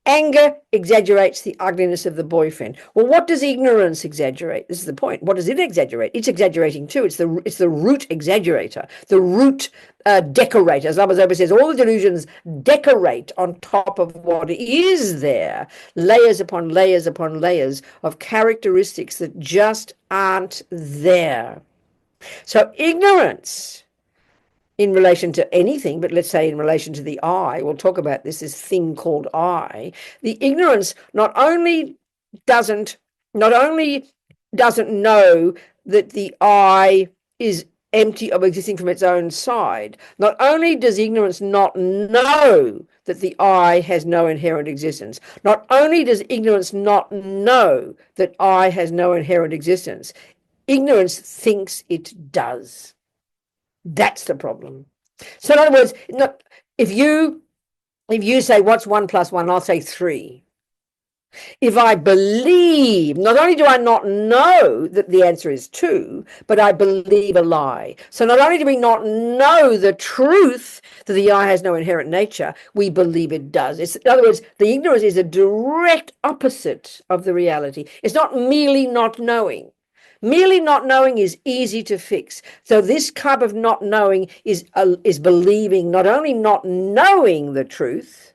S1: Anger exaggerates the ugliness of the boyfriend. Well, what does ignorance exaggerate? This is the point. What does it exaggerate? It's exaggerating too. It's the root exaggerator, the root decorator. As Lama Zopa says, all the delusions decorate on top of what is there, layers upon layers upon layers of characteristics that just aren't there. So ignorance in relation to anything, but let's say in relation to the I, we'll talk about this thing called I. The ignorance not only doesn't know that the I is empty of existing from its own side, not only does ignorance not know that the I has no inherent existence, not only does ignorance not know that I has no inherent existence, ignorance thinks it does. That's the problem. So in other words, if you say what's 1 + 1, I'll say 3. If I believe, not only do I not know that the answer is 2, but I believe a lie. So not only do we not know the truth that the I has no inherent nature, we believe it does. In other words, the ignorance is a direct opposite of the reality. It's not merely not knowing. Merely not knowing is easy to fix. So this cup of not knowing is believing, not only not knowing the truth,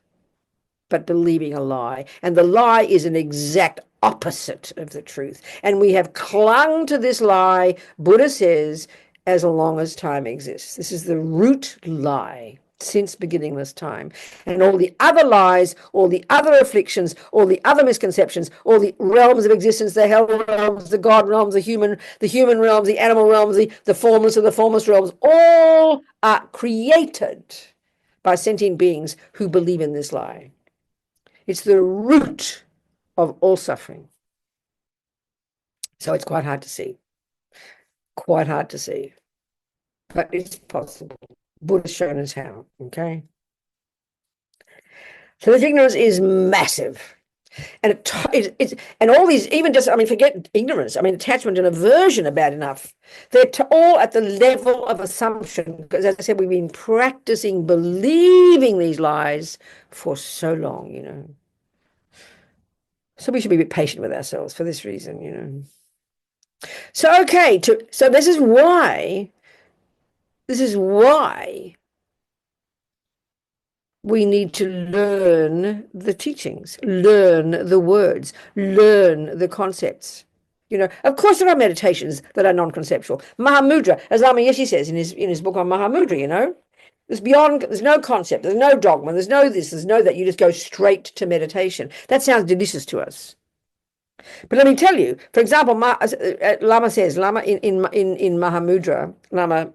S1: but believing a lie. And the lie is an exact opposite of the truth. And we have clung to this lie, Buddha says, as long as time exists. This is the root lie since beginningless time. And all the other lies, all the other afflictions, all the other misconceptions, all the realms of existence, the hell realms, the God realms, the human realms, the animal realms, the formless of the formless realms, all are created by sentient beings who believe in this lie. It's the root of all suffering. So it's quite hard to see. Quite hard to see. But it's possible. Buddha's shown us how, okay? So this ignorance is massive. And and all these, even just, forget ignorance. Attachment and aversion are bad enough. They're all at the level of assumption, because as I said, we've been practicing believing these lies for so long, So we should be a bit patient with ourselves for this reason, So, okay, so this is why we need to learn the teachings, learn the words, learn the concepts. Of course, there are meditations that are non-conceptual. Mahamudra, as Lama Yeshe says in his book on Mahamudra, there's no concept, there's no dogma, there's no this, there's no that. You just go straight to meditation. That sounds delicious to us. But let me tell you, for example, Lama says, in Mahamudra, Lama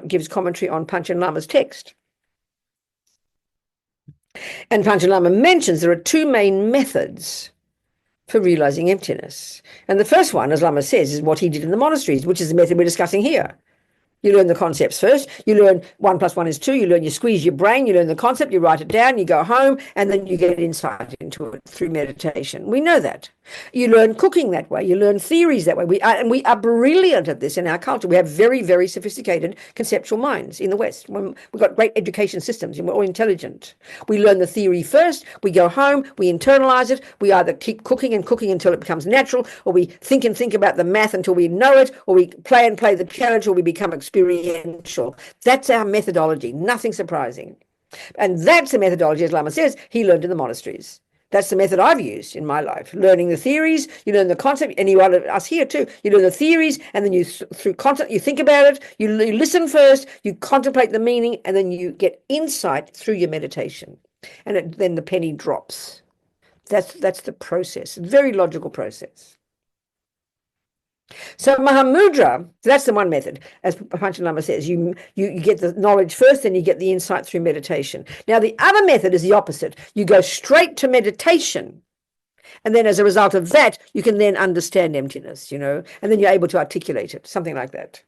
S1: gives commentary on Panchen Lama's text. And Panchen Lama mentions there are 2 main methods for realizing emptiness. And the first one, as Lama says, is what he did in the monasteries, which is the method we're discussing here. You learn the concepts first. You learn 1 + 1 is 2. You squeeze your brain. You learn the concept. You write it down. You go home, and then you get insight into it through meditation. We know that. You learn cooking that way. You learn theories that way. We are brilliant at this in our culture. We have very, very sophisticated conceptual minds in the West. We've got great education systems, and we're all intelligent. We learn the theory first. We go home. We internalize it. We either keep cooking and cooking until it becomes natural, or we think and think about the math until we know it, or we play and play the piano until we become experiential. That's our methodology. Nothing surprising. And that's the methodology, as Lama says, he learned in the monasteries. That's the method I've used in my life. Learning the theories, you learn the concept, and you are us here too. You learn the theories, and then through content, you think about it, you listen first, you contemplate the meaning, and then you get insight through your meditation. And then the penny drops. That's the process. Very logical process. So Mahamudra, that's the one method, as Panchen Lama says. You get the knowledge first, then you get the insight through meditation. Now, the other method is the opposite. You go straight to meditation, and then as a result of that, you can then understand emptiness, and then you're able to articulate it, something like that.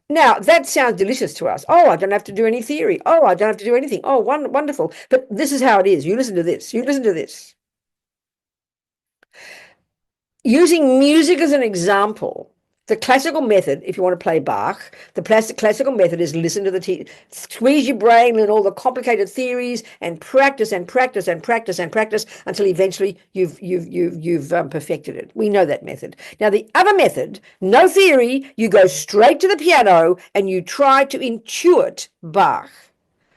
S1: Now, that sounds delicious to us. Oh, I don't have to do any theory. Oh, I don't have to do anything. Oh, wonderful. But this is how it is. You listen to this. You listen to this. Using music as an example, The classical method, if you want to play Bach, the classical method is listen to the squeeze your brain and all the complicated theories and practice and practice and practice and practice until eventually you've perfected it. We know that method. Now the other method, no theory, you go straight to the piano and you try to intuit Bach.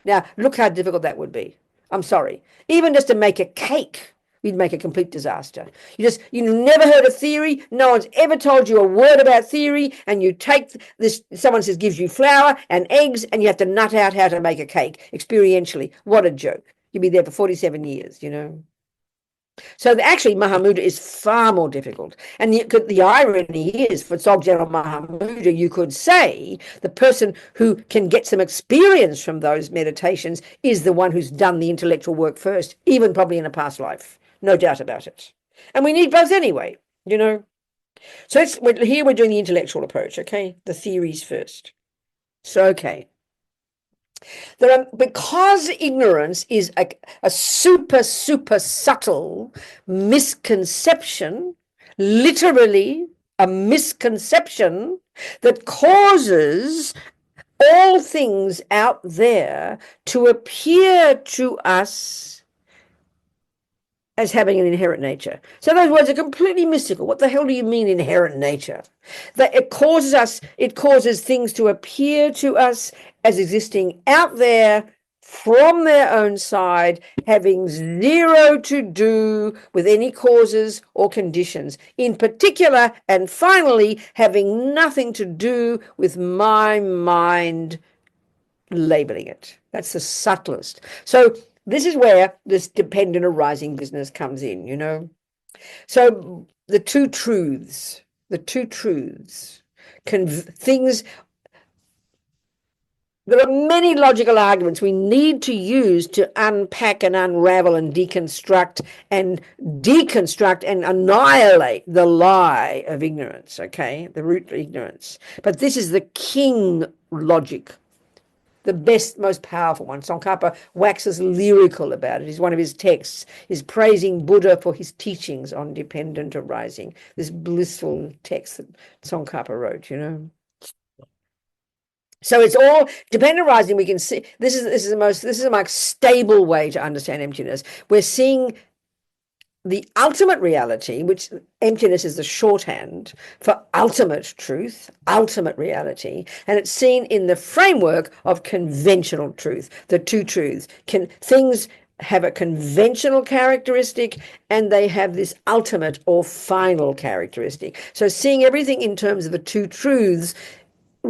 S1: Now look how difficult that would be. I'm sorry. Even just to make a cake, we'd make a complete disaster. You never heard of theory. No one's ever told you a word about theory. And you take this, someone gives you flour and eggs, and you have to nut out how to make a cake experientially. What a joke. You'll be there for 47 years, So actually, Mahamudra is far more difficult. And the irony is, for Dzogchen or Mahamudra, you could say the person who can get some experience from those meditations is the one who's done the intellectual work first, even probably in a past life. No doubt about it. And we need both anyway, So here we're doing the intellectual approach, okay? The theories first. So, okay. Because ignorance is a super subtle misconception, literally a misconception that causes all things out there to appear to us as having an inherent nature. So those words are completely mystical. What the hell do you mean inherent nature? That it causes things to appear to us as existing out there from their own side, having zero to do with any causes or conditions. In particular, and finally, having nothing to do with my mind labeling it. That's the subtlest. So this is where this dependent arising business comes in, So the two truths, things, there are many logical arguments we need to use to unpack and unravel and deconstruct and annihilate the lie of ignorance, okay? The root of ignorance. But this is the king logic. The best, most powerful one. Tsongkhapa waxes lyrical about it. It's one of his texts. He's praising Buddha for his teachings on dependent arising. This blissful text that Tsongkhapa wrote, So it's all dependent arising. We can see this is the most stable way to understand emptiness. We're seeing the ultimate reality, which emptiness is the shorthand for ultimate truth, ultimate reality, and it's seen in the framework of conventional truth, the two truths. Things have a conventional characteristic and they have this ultimate or final characteristic. So seeing everything in terms of the two truths,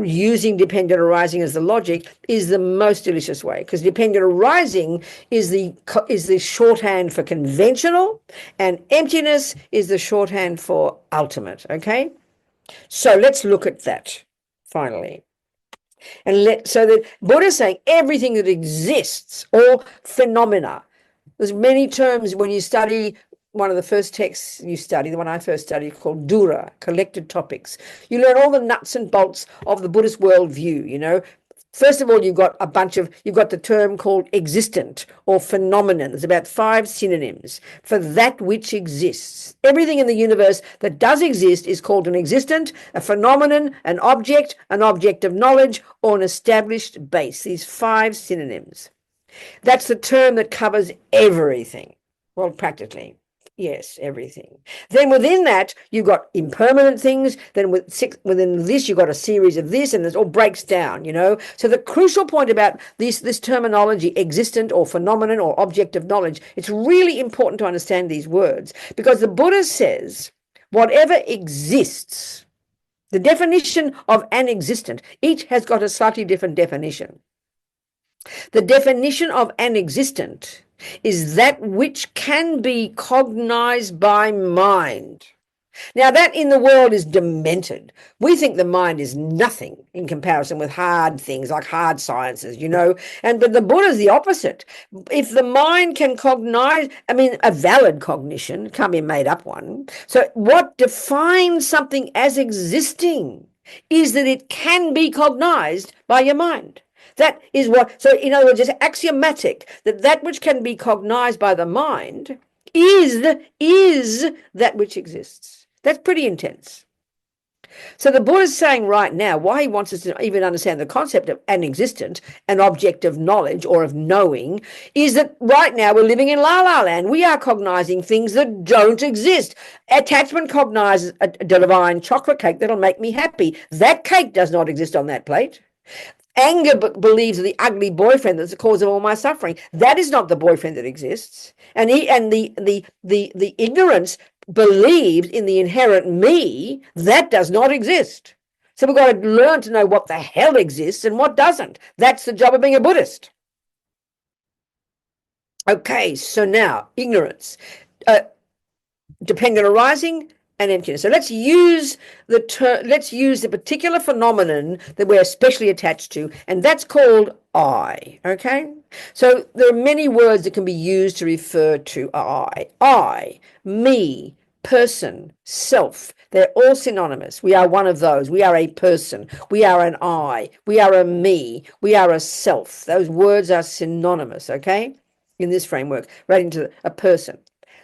S1: using dependent arising as the logic, is the most delicious way, because dependent arising is the shorthand for conventional, and emptiness is the shorthand for ultimate. Okay, so let's look at that finally. So that Buddha is saying everything that exists, all phenomena. There's many terms when you study. One of the first texts you study, the one I first studied, called Dura, Collected Topics. You learn all the nuts and bolts of the Buddhist worldview, First of all, you've got the term called existent or phenomenon. There's about 5 synonyms for that which exists. Everything in the universe that does exist is called an existent, a phenomenon, an object of knowledge, or an established base. These 5 synonyms. That's the term that covers everything. Well, practically. Yes, everything. Then within that, you've got impermanent things. Then within this, you've got a series of this, and it all breaks down, So the crucial point about this terminology, existent or phenomenon or object of knowledge, it's really important to understand these words, because the Buddha says, whatever exists, the definition of an existent, each has got a slightly different definition. The definition of an existent is that which can be cognized by mind. Now, that in the world is demented. We think the mind is nothing in comparison with hard things like hard sciences, but the Buddha is the opposite. If the mind can cognize, a valid cognition, can't be a made up one. So what defines something as existing is that it can be cognized by your mind. That is so in other words, it's axiomatic that which can be cognized by the mind is that which exists. That's pretty intense. So the Buddha is saying right now why he wants us to even understand the concept of an existent, an object of knowledge or of knowing, is that right now we're living in la-la land. We are cognizing things that don't exist. Attachment cognizes a divine chocolate cake that'll make me happy. That cake does not exist on that plate. Anger believes the ugly boyfriend that's the cause of all my suffering. That is not the boyfriend that exists. And the ignorance believes in the inherent me that does not exist. So we've got to learn to know what the hell exists and what doesn't. That's the job of being a Buddhist. Okay, so now ignorance, dependent arising, and emptiness. So let's use the particular phenomenon that we're especially attached to, and that's called I. Okay, so there are many words that can be used to refer to I, me, person, self. They're all synonymous. We are one of those. We are a person. We are an I. We are a me. We are a self. Those words are synonymous. Okay, in this framework, right into a person.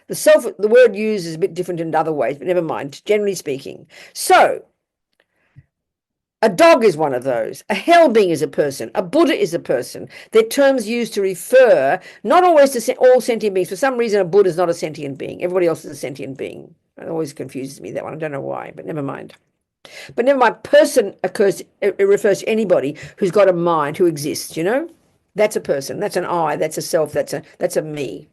S1: The word used is a bit different in other ways, but never mind, generally speaking. So, a dog is one of those. A hell being is a person. A Buddha is a person. They're terms used to refer not always to all sentient beings. For some reason, a Buddha is not a sentient being. Everybody else is a sentient being. It always confuses me, that one. I don't know why, but never mind. But never mind, person it refers to anybody who's got a mind, who exists, you know? That's a person. That's an I. That's a self. That's a me.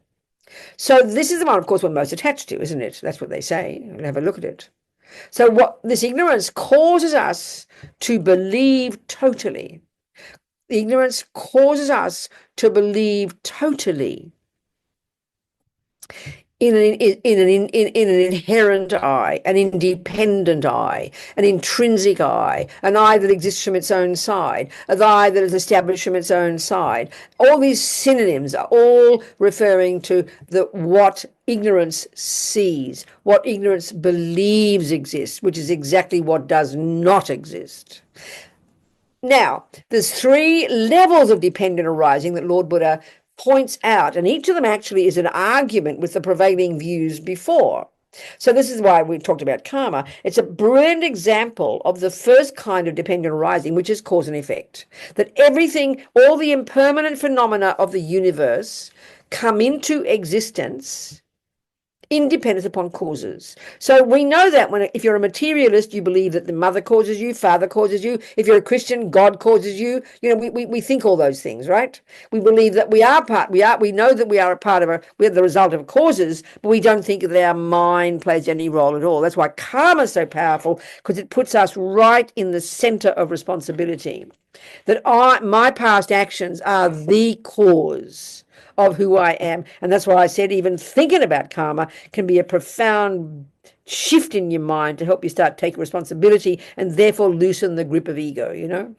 S1: So this is the one, of course, we're most attached to, isn't it? That's what they say. We'll have a look at it. So what this ignorance causes us to believe totally. The ignorance causes us to believe totally in an inherent I, an independent I, an intrinsic I, an I that exists from its own side, an I that is established from its own side. All these synonyms are all referring to what ignorance sees, what ignorance believes exists, which is exactly what does not exist. Now, there's 3 levels of dependent arising that Lord Buddha points out, and each of them actually is an argument with the prevailing views before. So this is why we talked about karma. It's a brilliant example of the first kind of dependent arising, which is cause and effect. That everything, all the impermanent phenomena of the universe come into existence independent upon causes. So we know that if you're a materialist, you believe that the mother causes you, father causes you. If you're a Christian, God causes you. You know, we think all those things, right? We believe that we know that we are a part of we're the result of causes, but we don't think that our mind plays any role at all. That's why karma is so powerful, because it puts us right in the center of responsibility. That my past actions are the cause of who I am. And that's why I said even thinking about karma can be a profound shift in your mind to help you start taking responsibility and therefore loosen the grip of ego, you know?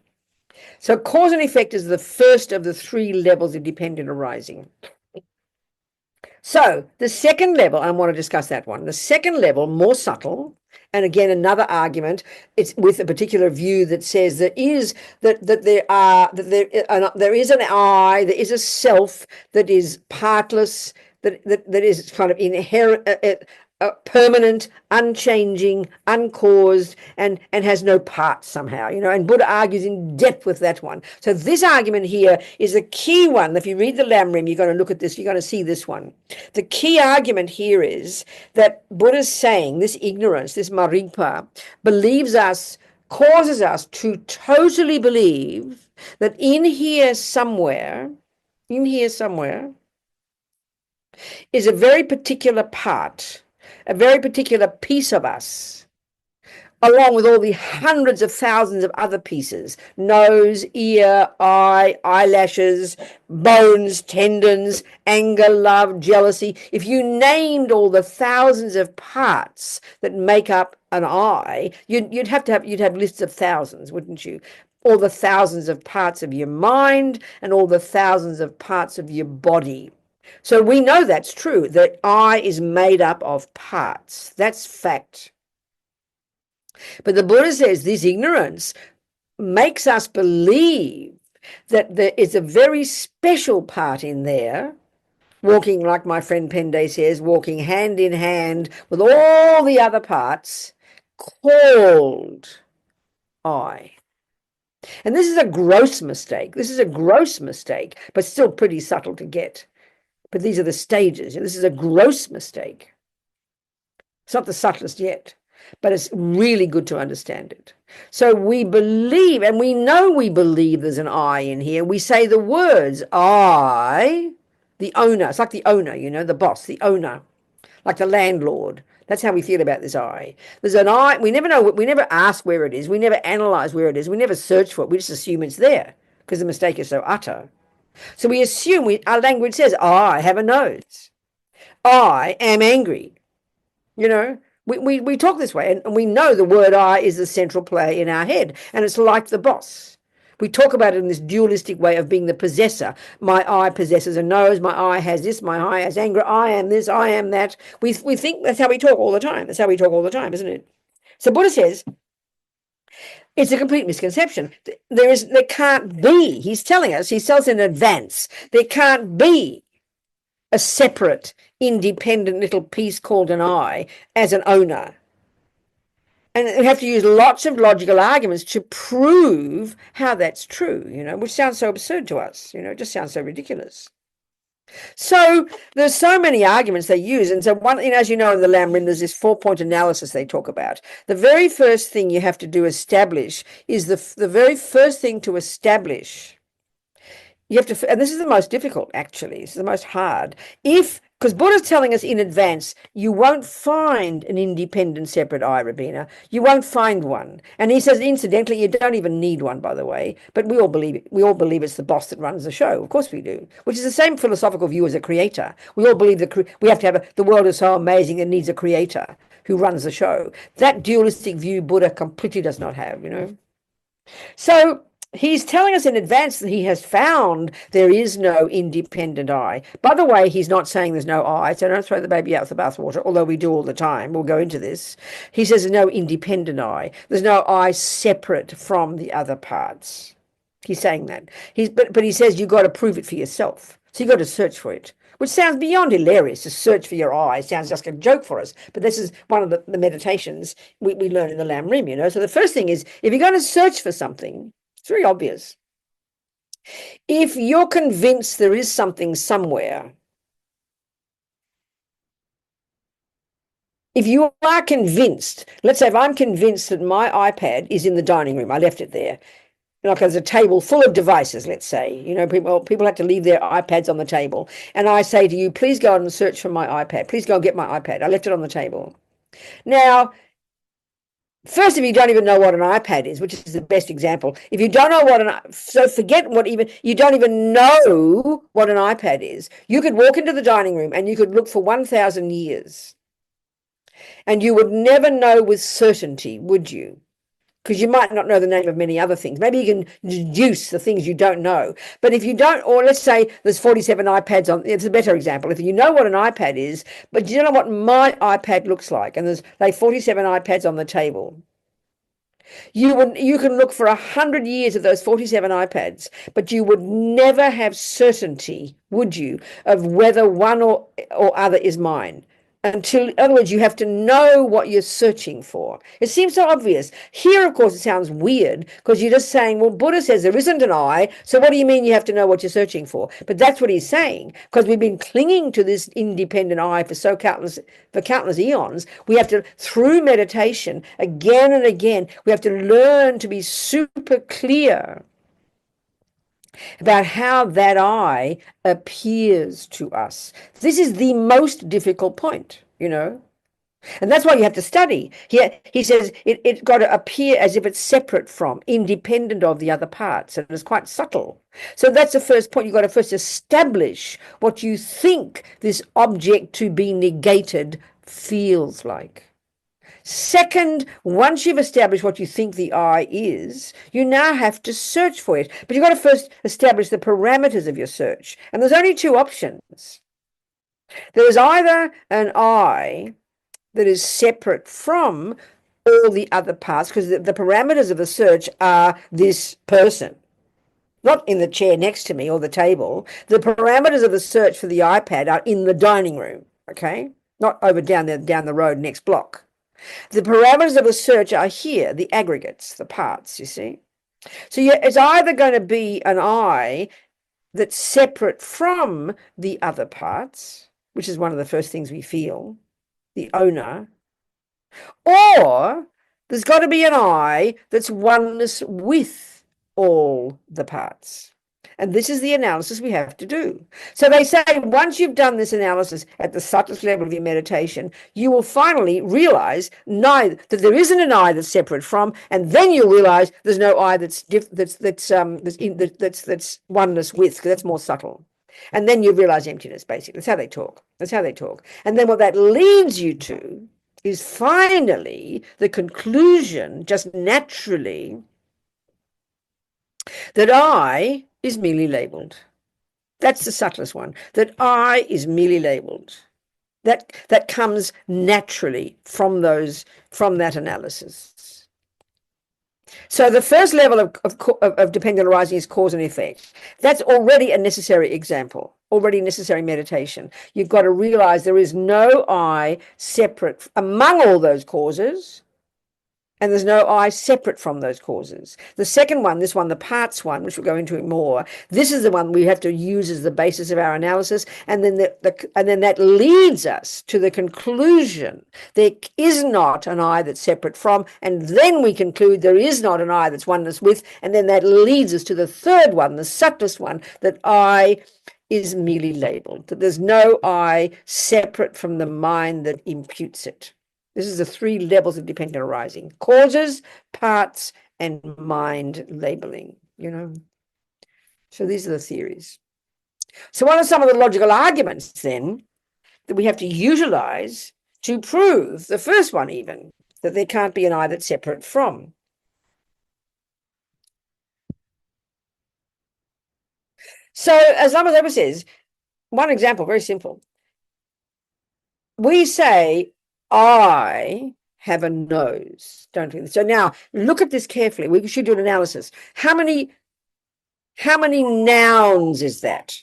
S1: So cause and effect is the first of the 3 levels of dependent arising. So the second level, I want to discuss that one. The second level, more subtle, and again, another argument, it's with a particular view that says there is an I, there is a self that is partless, that is kind of inherent, permanent, unchanging, uncaused, and has no parts somehow, you know, and Buddha argues in depth with that one. So this argument here is a key one. If you read the Lamrim, you're going to look at this, you're going to see this one. The key argument here is that Buddha's saying this ignorance, this marigpa, causes us to totally believe that in here somewhere, is a very particular part, a very particular piece of us, along with all the hundreds of thousands of other pieces, nose, ear, eye, eyelashes, bones, tendons, anger, love, jealousy. If you named all the thousands of parts that make up an eye, you'd have lists of thousands, wouldn't you? All the thousands of parts of your mind and all the thousands of parts of your body. So we know that's true, that I is made up of parts. That's fact. But the Buddha says this ignorance makes us believe that there is a very special part in there, walking, like my friend Pende says, walking hand in hand with all the other parts, called I. And this is a gross mistake. This is a gross mistake, but still pretty subtle to get. But these are the stages. This is a gross mistake. It's not the subtlest yet, but it's really good to understand it. So we believe, and we know we believe there's an I in here. We say the words I, the owner. It's like the owner, you know, the boss, the owner, like the landlord. That's how we feel about this I. There's an I. We never know. We never ask where it is. We never analyze where it is. We never search for it. We just assume it's there because the mistake is so utter. So we assume our language says, I have a nose. I am angry. You know, we talk this way, and we know the word I is the central play in our head, and it's like the boss. We talk about it in this dualistic way of being the possessor. My I possesses a nose, my I has this, my I has anger, I am this, I am that. We think that's how we talk all the time. That's how we talk all the time, isn't it? So Buddha says, it's a complete misconception. There can't be, he's telling us in advance, there can't be a separate, independent little piece called an I as an owner. And we have to use lots of logical arguments to prove how that's true, you know, which sounds so absurd to us, you know, it just sounds so ridiculous. So there's so many arguments they use. And so one, you know, as you know, in the Lam Rim, there's this 4-point analysis they talk about. The very first thing you have to establish is the very first thing to establish. You have to, and this is the most difficult, actually. It's the most hard. Because Buddha's telling us in advance, you won't find an independent, separate I, Robina. You won't find one. And he says, incidentally, you don't even need one, by the way. But we all believe it. We all believe it's the boss that runs the show. Of course we do. Which is the same philosophical view as a creator. We all believe we have to have the world is so amazing it needs a creator who runs the show. That dualistic view Buddha completely does not have, you know. So he's telling us in advance that he has found there is no independent I. By the way, he's not saying there's no I, so don't throw the baby out with the bathwater, although we do all the time. We'll go into this. He says there's no independent I. There's no I separate from the other parts. He's saying that. But he says you've got to prove it for yourself. So you've got to search for it, which sounds beyond hilarious. To search for your I sounds just like a joke for us. But this is one of the meditations we learn in the Lam Rim, you know. So the first thing is, if you're going to search for something, it's very obvious. If you're convinced there is something somewhere, if you are convinced, let's say if I'm convinced that my iPad is in the dining room, I left it there, like there's a table full of devices, let's say, you know, people have to leave their iPads on the table. And I say to you, please go and search for my iPad. Please go and get my iPad. I left it on the table. Now, first, if you don't even know what an iPad is, which is the best example, if you don't know so forget you don't even know what an iPad is. You could walk into the dining room and you could look for 1,000 years. And you would never know with certainty, would you? Because you might not know the name of many other things. Maybe you can deduce the things you don't know. But if you don't, or let's say there's 47 iPads on, it's a better example. If you know what an iPad is, but you don't know what my iPad looks like, and there's like 47 iPads on the table, you can look for 100 years of those 47 iPads, but you would never have certainty, would you, of whether one or other is mine. In other words, you have to know what you're searching for. It seems so obvious. Here, of course, it sounds weird because you're just saying, well, Buddha says there isn't an I, so what do you mean you have to know what you're searching for? But that's what he's saying, because we've been clinging to this independent I for countless eons. We have to, through meditation, again and again, we have to learn to be super clear about how that I appears to us. This is the most difficult point, you know, and that's why you have to study. He says it's got to appear as if it's separate from, independent of the other parts, and it's quite subtle. So that's the first point. You've got to first establish what you think this object to be negated feels like. Second, once you've established what you think the I is, you now have to search for it. But you've got to first establish the parameters of your search. And there's only two options. There is either an I that is separate from all the other parts, because the parameters of the search are this person, not in the chair next to me or the table. The parameters of the search for the iPad are in the dining room, okay? Not over down the road, next block. The parameters of the search are here, the aggregates, the parts, you see. So it's either going to be an I that's separate from the other parts, which is one of the first things we feel, the owner, or there's got to be an I that's oneness with all the parts. And this is the analysis we have to do. So they say once you've done this analysis at the subtlest level of your meditation, you will finally realize that there isn't an I that's separate from, and then you'll realize there's no I that's oneness with, because that's more subtle. And then you realize emptiness, basically. That's how they talk. That's how they talk. And then what that leads you to is finally the conclusion, just naturally, that I is merely labeled. That's the subtlest one, that I is merely labeled. That comes naturally from that analysis. So the first level of dependent arising is cause and effect. That's already a necessary example, already necessary meditation. You've got to realize there is no I separate among all those causes, and there's no I separate from those causes. The second one, this one, the parts one, which we'll go into more, this is the one we have to use as the basis of our analysis, and then that leads us to the conclusion there is not an I that's separate from, and then we conclude there is not an I that's oneness with, and then that leads us to the third one, the subtlest one, that I is merely labeled, that there's no I separate from the mind that imputes it. This is the three levels of dependent arising: causes, parts, and mind labeling, So these are the theories. So what are some of the logical arguments then that we have to utilize to prove the first one, even, that there can't be an I that's separate from? So as Lama Tsongkhapa says, one example, very simple. We say, I have a nose, don't we? So now look at this carefully. We should do an analysis. How many nouns is that?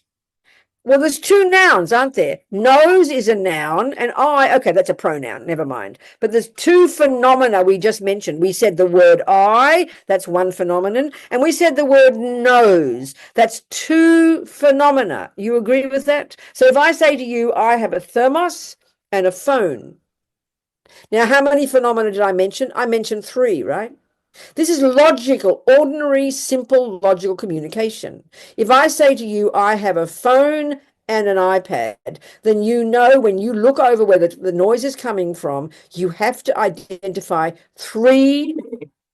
S1: Well, there's two nouns, aren't there? Nose is a noun, and I, okay, that's a pronoun, never mind. But there's two phenomena we just mentioned. We said the word I, that's one phenomenon, and we said the word nose, that's two phenomena. You agree with that? So if I say to you, I have a thermos and a phone. Now, how many phenomena did I mention? I mentioned three, right? This is logical, ordinary, simple, logical communication. If I say to you, I have a phone and an iPad, then you know when you look over where the noise is coming from, you have to identify three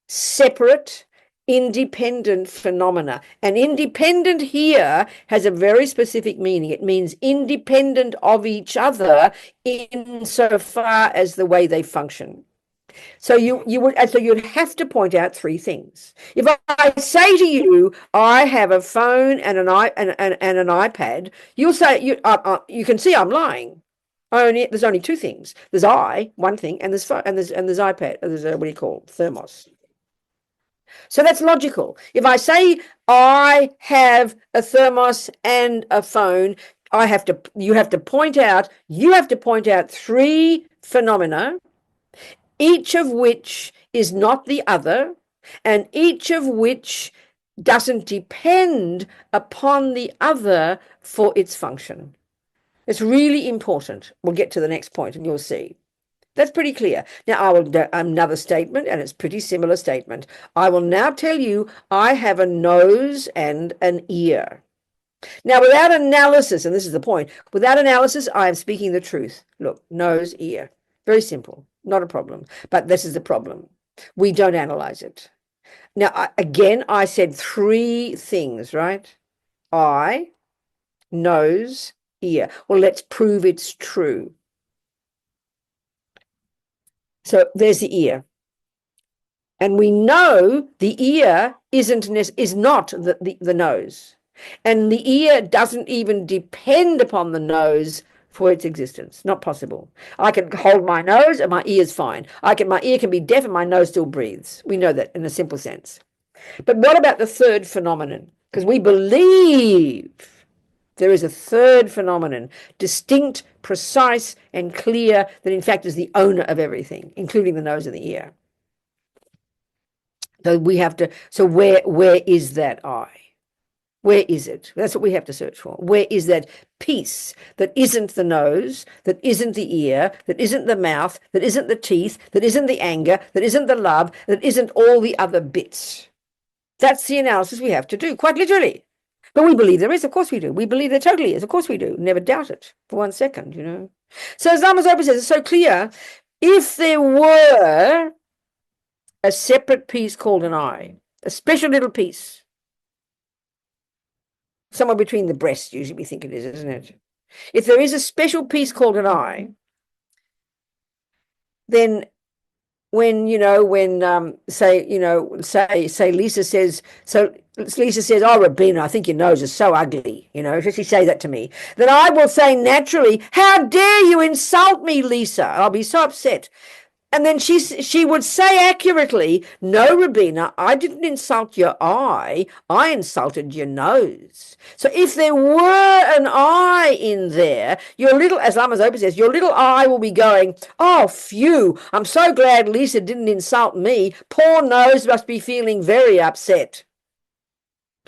S1: separate, independent phenomena. And independent here has a very specific meaning. It means independent of each other insofar as the way they function. So you'd have to point out three things. If I say to you, I have a phone and an iPad, you'll say you can see I'm lying. There's only two things. There's one thing, and there's phone, and there's iPad. There's what do you call thermos. So that's logical. If I say I have a thermos and a phone, you have to point out three phenomena, each of which is not the other, and each of which doesn't depend upon the other for its function. It's really important. We'll get to the next point and you'll see. That's pretty clear. Now, I will do another statement, and it's a pretty similar statement. I will now tell you I have a nose and an ear. Now, without analysis, and this is the point, without analysis, I am speaking the truth. Look, nose, ear. Very simple. Not a problem. But this is the problem. We don't analyze it. Now, again, I said three things, right? I, nose, ear. Well, let's prove it's true. So there's the ear. And we know the ear is not the nose. And the ear doesn't even depend upon the nose for its existence. Not possible. I can hold my nose and my ear's fine. My ear can be deaf and my nose still breathes. We know that in a simple sense. But what about the third phenomenon? Because we believe There is a third phenomenon, distinct, precise, and clear, that in fact is the owner of everything, including the nose and the ear. So we have to, so where is that I? Where is it? That's what we have to search for. Where is that piece that isn't the nose, that isn't the ear, that isn't the mouth, that isn't the teeth, that isn't the anger, that isn't the love, that isn't all the other bits? That's the analysis we have to do, quite literally. But we believe there is, of course we do. We believe there totally is, of course we do. Never doubt it for 1 second, you know. So as Lama Tsongkhapa says, it's so clear, if there were a separate piece called an I, a special little piece, somewhere between the breasts, usually we think it is, isn't it? If there is a special piece called an I, then when, you know, when say Lisa says, oh, Robina, I think your nose is so ugly, you know, if she say that to me, then I will say naturally, how dare you insult me, Lisa? I'll be so upset. And then she would say accurately, no, Robina, I didn't insult your eye, I insulted your nose. So if there were an eye in there, your little, as Lama Tsongkhapa says, your little eye will be going, oh, phew, I'm so glad Lisa didn't insult me. Poor nose must be feeling very upset.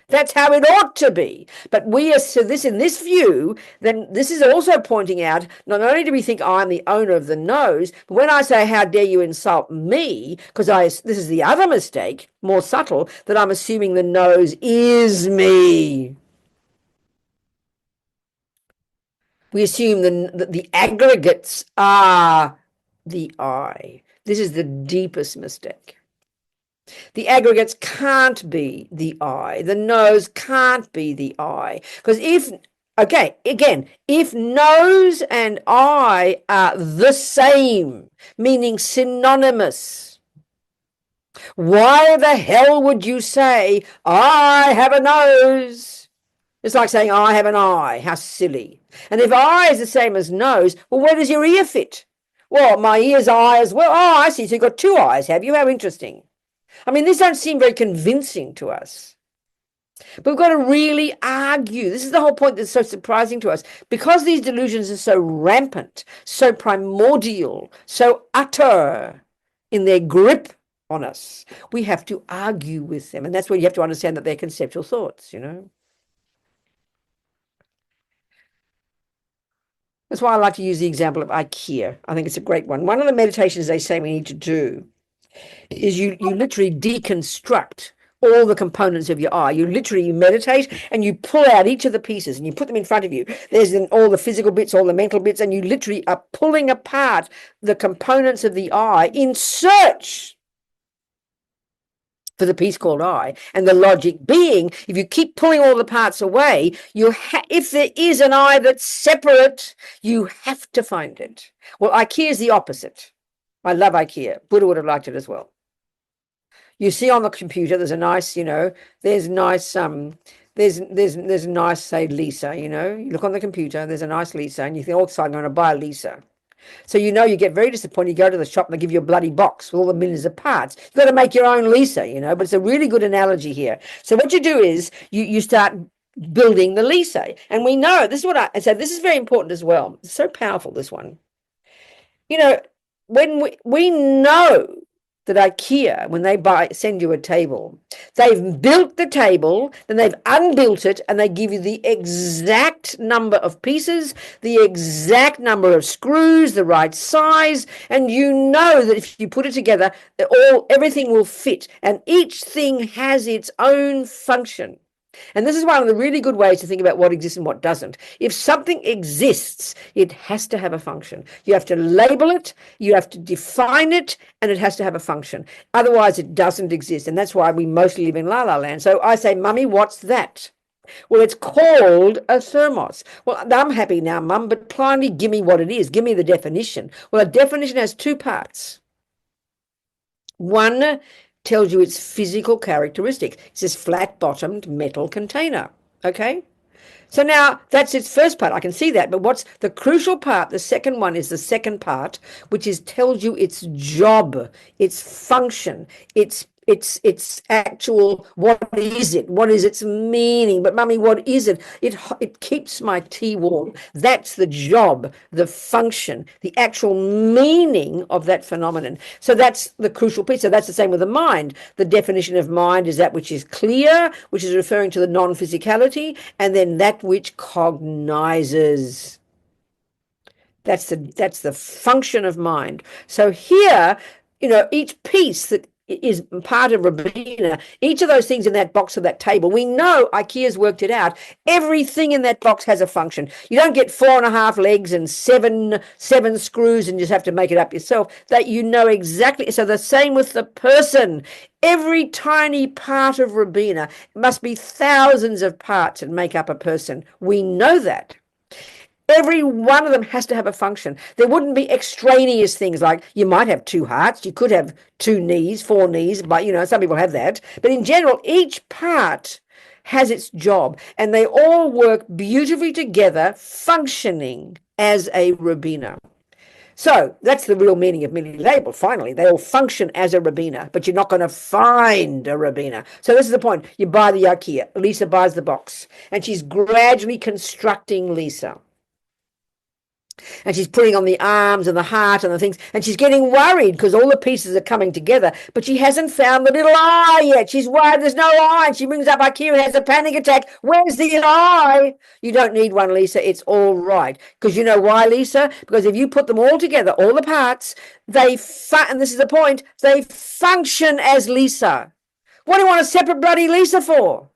S1: That's how it ought to be. But we are, so this, in this view, then this is also pointing out, not only do we think I'm the owner of the nose, but when I say, how dare you insult me, because this is the other mistake, more subtle, that I'm assuming the nose is me. We assume that the aggregates are the I. This is the deepest mistake. The aggregates can't be the I. The nose can't be the I. Because if nose and I are the same, meaning synonymous, why the hell would you say, I have a nose? It's like saying, I have an eye. How silly. And if eye is the same as nose, well, where does your ear fit? Well, my ear's eye as well. Oh, I see. So you've got two eyes, have you? How interesting. I mean, these don't seem very convincing to us. But we've got to really argue. This is the whole point that's so surprising to us. Because these delusions are so rampant, so primordial, so utter in their grip on us, we have to argue with them. And that's where you have to understand that they're conceptual thoughts, you know. That's why I like to use the example of IKEA. I think it's a great one. One of the meditations they say we need to do is you literally deconstruct all the components of your eye. You literally meditate and you pull out each of the pieces and you put them in front of you. There's all the physical bits, all the mental bits, and you literally are pulling apart the components of the eye in search for the piece called I. And the logic being, if you keep pulling all the parts away, if there is an I that's separate, you have to find it. Well, IKEA is the opposite. I love IKEA. Buddha would have liked it as well. You see on the computer, there's a nice, you know, there's nice, there's nice, say, Lisa, you know. You look on the computer, there's a nice Lisa, and you think, oh, so I'm going to buy a Lisa. So, you know, you get very disappointed. You go to the shop and they give you a bloody box with all the millions of parts. You've got to make your own Lisa, you know, but it's a really good analogy here. So what you do is you start building the Lisa. And we know, this is what I said, this is very important as well. It's so powerful, this one. You know, when we know that IKEA, when they send you a table, they've built the table, then they've unbuilt it, and they give you the exact number of pieces, the exact number of screws, the right size, and you know that if you put it together, everything will fit, and each thing has its own function. And this is one of the really good ways to think about what exists and what doesn't. If something exists, it has to have a function. You have to label it, you have to define it, and it has to have a function. Otherwise, it doesn't exist. And that's why we mostly live in La La Land. So I say, Mummy, what's that? Well, it's called a thermos. Well, I'm happy now, Mum, but kindly give me what it is. Give me the definition. Well, a definition has two parts. One tells you its physical characteristic. It's this flat-bottomed metal container, okay? So now that's its first part. I can see that, but what's the crucial part? The second one is the second part, which tells you its job, its function, its its actual, what is it? What is its meaning? But mummy, what is it? It keeps my tea warm. That's the job, the function, the actual meaning of that phenomenon. So that's the crucial piece. So that's the same with the mind. The definition of mind is that which is clear, which is referring to the non-physicality, and then that which cognizes. That's the function of mind. So here, each piece that is part of Robina, each of those things in that box of that table, we know IKEA's worked it out. Everything in that box has a function. You don't get 4.5 legs and seven screws and just have to make it up yourself. That you know exactly. So the same with the person. Every tiny part of Robina must be thousands of parts that make up a person. We know that. Every one of them has to have a function. There wouldn't be extraneous things like you might have 2 hearts, you could have 2 knees, 4 knees, but some people have that. But in general, each part has its job and they all work beautifully together, functioning as a Robina. So that's the real meaning of mini label. Finally, they all function as a Robina, but you're not going to find a Robina. So this is the point. You buy the IKEA. Lisa buys the box and she's gradually constructing Lisa. And she's putting on the arms and the heart and the things, and she's getting worried because all the pieces are coming together, but she hasn't found the little eye yet. She's worried there's no eye, and she brings up IKEA and has a panic attack. Where's the eye? You don't need one, Lisa. It's all right. Because you know why, Lisa? Because if you put them all together, all the parts, and this is the point, they function as Lisa. What do you want a separate bloody Lisa for?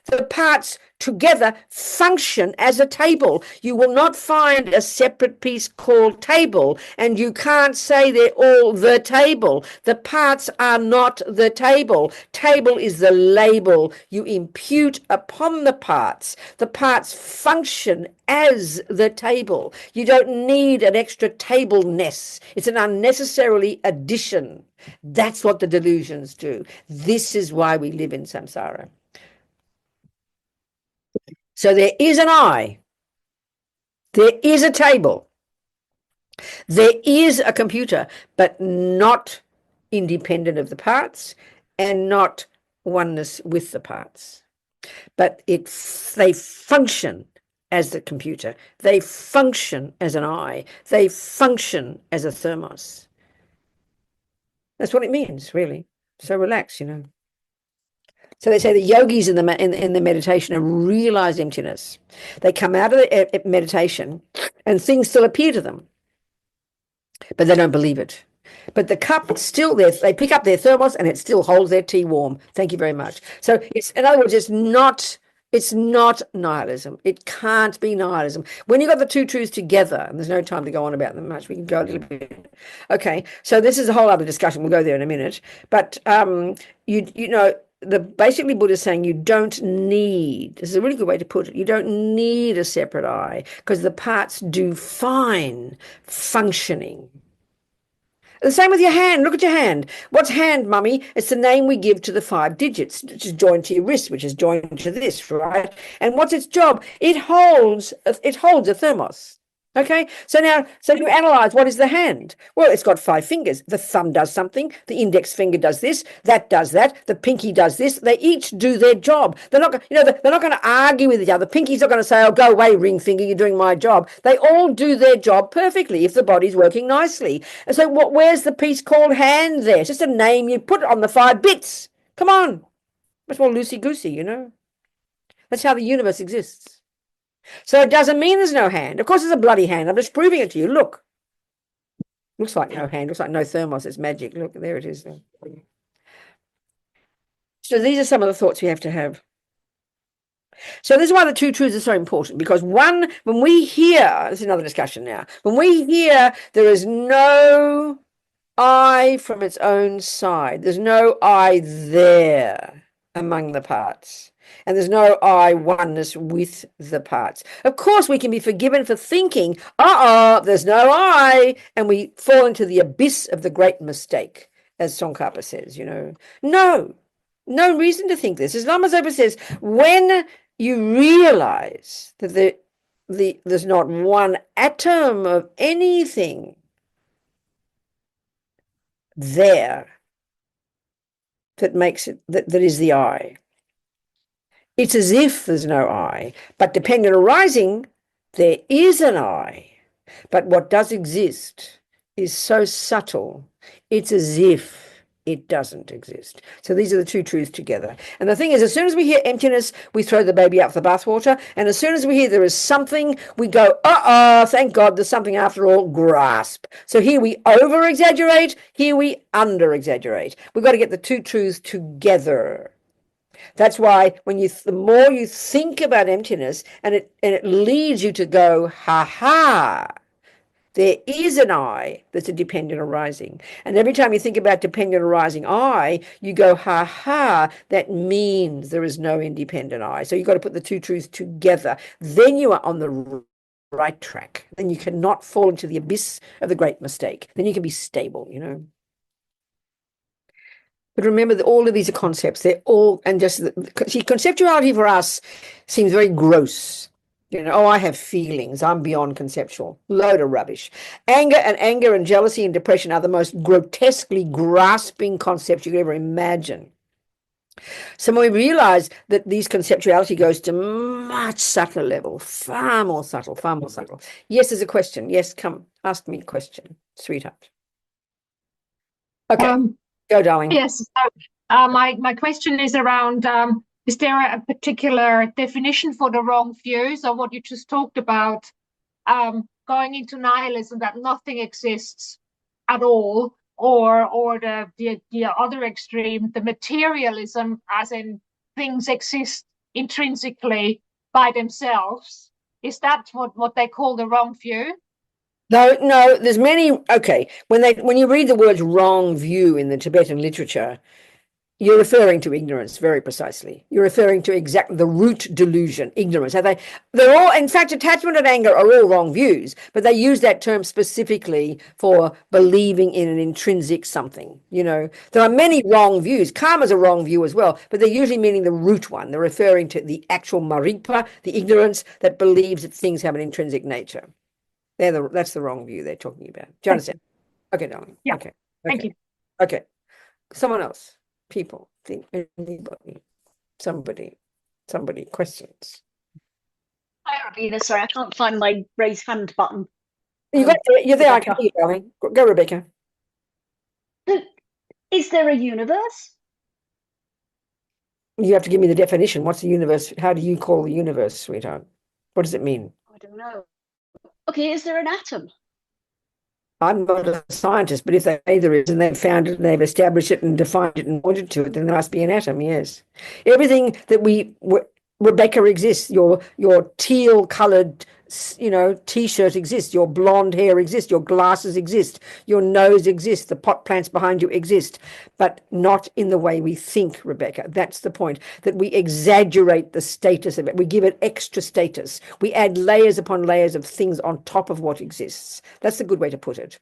S1: The parts together function as a table. You will not find a separate piece called table, and you can't say they're all the table. The parts are not the table. Table is the label you impute upon the parts. The parts function as the table. You don't need an extra table-ness. It's an unnecessarily addition. That's what the delusions do. This is why we live in samsara. So there is an I, there is a table, there is a computer, but not independent of the parts and not oneness with the parts. But they function as the computer, they function as an I, they function as a thermos. That's what it means, really. So relax, So they say the yogis in the meditation have realized emptiness. They come out of the meditation and things still appear to them, but they don't believe it. But the cup is still there. They pick up their thermos and it still holds their tea warm. Thank you very much. So in other words, it's not nihilism. It can't be nihilism. When you've got the two truths together, and there's no time to go on about them much, we can go a little bit. Okay, so this is a whole other discussion. We'll go there in a minute. But basically Buddha is saying you don't need, this is a really good way to put it, you don't need a separate I because the parts do fine functioning. The same with your hand. Look at your hand. What's hand, mummy? It's the name we give to the 5 digits, which is joined to your wrist, which is joined to this, right? And what's its job? It holds a thermos. Okay, so you analyze what is the hand. Well, it's got 5 fingers. The thumb does something. The index finger does this. That does that. The pinky does this. They each do their job. They're not, they're not going to argue with each other. The pinky's not going to say, "Oh, go away, ring finger. You're doing my job." They all do their job perfectly if the body's working nicely. And so, where's the piece called hand? There, it's just a name you put on the 5 bits. Come on, much more loosey goosey, That's how the universe exists. So it doesn't mean there's no hand. Of course there's a bloody hand. I'm just proving it to you. Look. Looks like no hand. Looks like no thermos. It's magic. Look, there it is. So these are some of the thoughts we have to have. So this is why the two truths are so important. Because one, when we hear, this is another discussion now. When we hear there is no I from its own side. There's no I there among the parts. And there's no I oneness with the parts. Of course, we can be forgiven for thinking, there's no I, and we fall into the abyss of the great mistake, as Tsongkhapa says, No reason to think this. As Lama Zopa says, when you realize that there's not one atom of anything there, that makes it, that is the I. It's as if there's no I, but dependent arising, there is an I. But what does exist is so subtle, it's as if it doesn't exist. So these are the two truths together. And the thing is, as soon as we hear emptiness, we throw the baby out with the bathwater. And as soon as we hear there is something, we go, thank God there's something after all, grasp. So here we over-exaggerate, here we under-exaggerate. We've got to get the two truths together. That's why when the more you think about emptiness, and it leads you to go, ha, there is an I that's a dependent arising. And every time you think about dependent arising I, you go, ha, that means there is no independent I. So you've got to put the two truths together. Then you are on the right track. Then you cannot fall into the abyss of the great mistake. Then you can be stable, you know. But remember that all of these are concepts. They're all, and just, see, conceptuality for us seems very gross. You know, I have feelings. I'm beyond conceptual. Load of rubbish. Anger and jealousy and depression are the most grotesquely grasping concepts you could ever imagine. So when we realize that these conceptuality goes to much subtler level, far more subtle, far more subtle. Yes, there's a question. Yes, come, ask me a question, sweetheart. Okay, go, darling.
S2: Yes, my question is around, is there a particular definition for the wrong view? So what you just talked about, going into nihilism, that nothing exists at all, or the other extreme, the materialism, as in things exist intrinsically by themselves. Is that what they call the wrong view?
S1: No, there's many. Okay, when you read the words wrong view in the Tibetan literature, you're referring to ignorance very precisely. You're referring to exactly the root delusion, ignorance. They're all, in fact, attachment and anger are all wrong views, but they use that term specifically for believing in an intrinsic something. You know, there are many wrong views. Karma's a wrong view as well, but they're usually meaning the root one. They're referring to the actual maripa, the ignorance that believes that things have an intrinsic nature. That's the wrong view they're talking about. Do you understand? Okay, darling.
S2: Yeah.
S1: Okay.
S2: Thank you.
S1: Okay. Someone else. People, think, anybody, somebody, questions.
S3: Hi, Robina. Sorry, I can't find my raise hand button.
S1: You're there. I can hear you, darling. Go, Rebecca.
S3: Is there a universe?
S1: You have to give me the definition. What's the universe? How do you call the universe, sweetheart? What does it mean?
S3: I don't know. Okay, is there an atom?
S1: I'm not a scientist, but if they say there is, and they've found it, and they've established it and defined it and pointed to it, then there must be an atom, yes. Everything that Rebecca exists, your teal-coloured, you know, T-shirt exists, your blonde hair exists, your glasses exist, your nose exists, the pot plants behind you exist, but not in the way we think, Rebecca. That's the point, that we exaggerate the status of it. We give it extra status. We add layers upon layers of things on top of what exists. That's a good way to put it.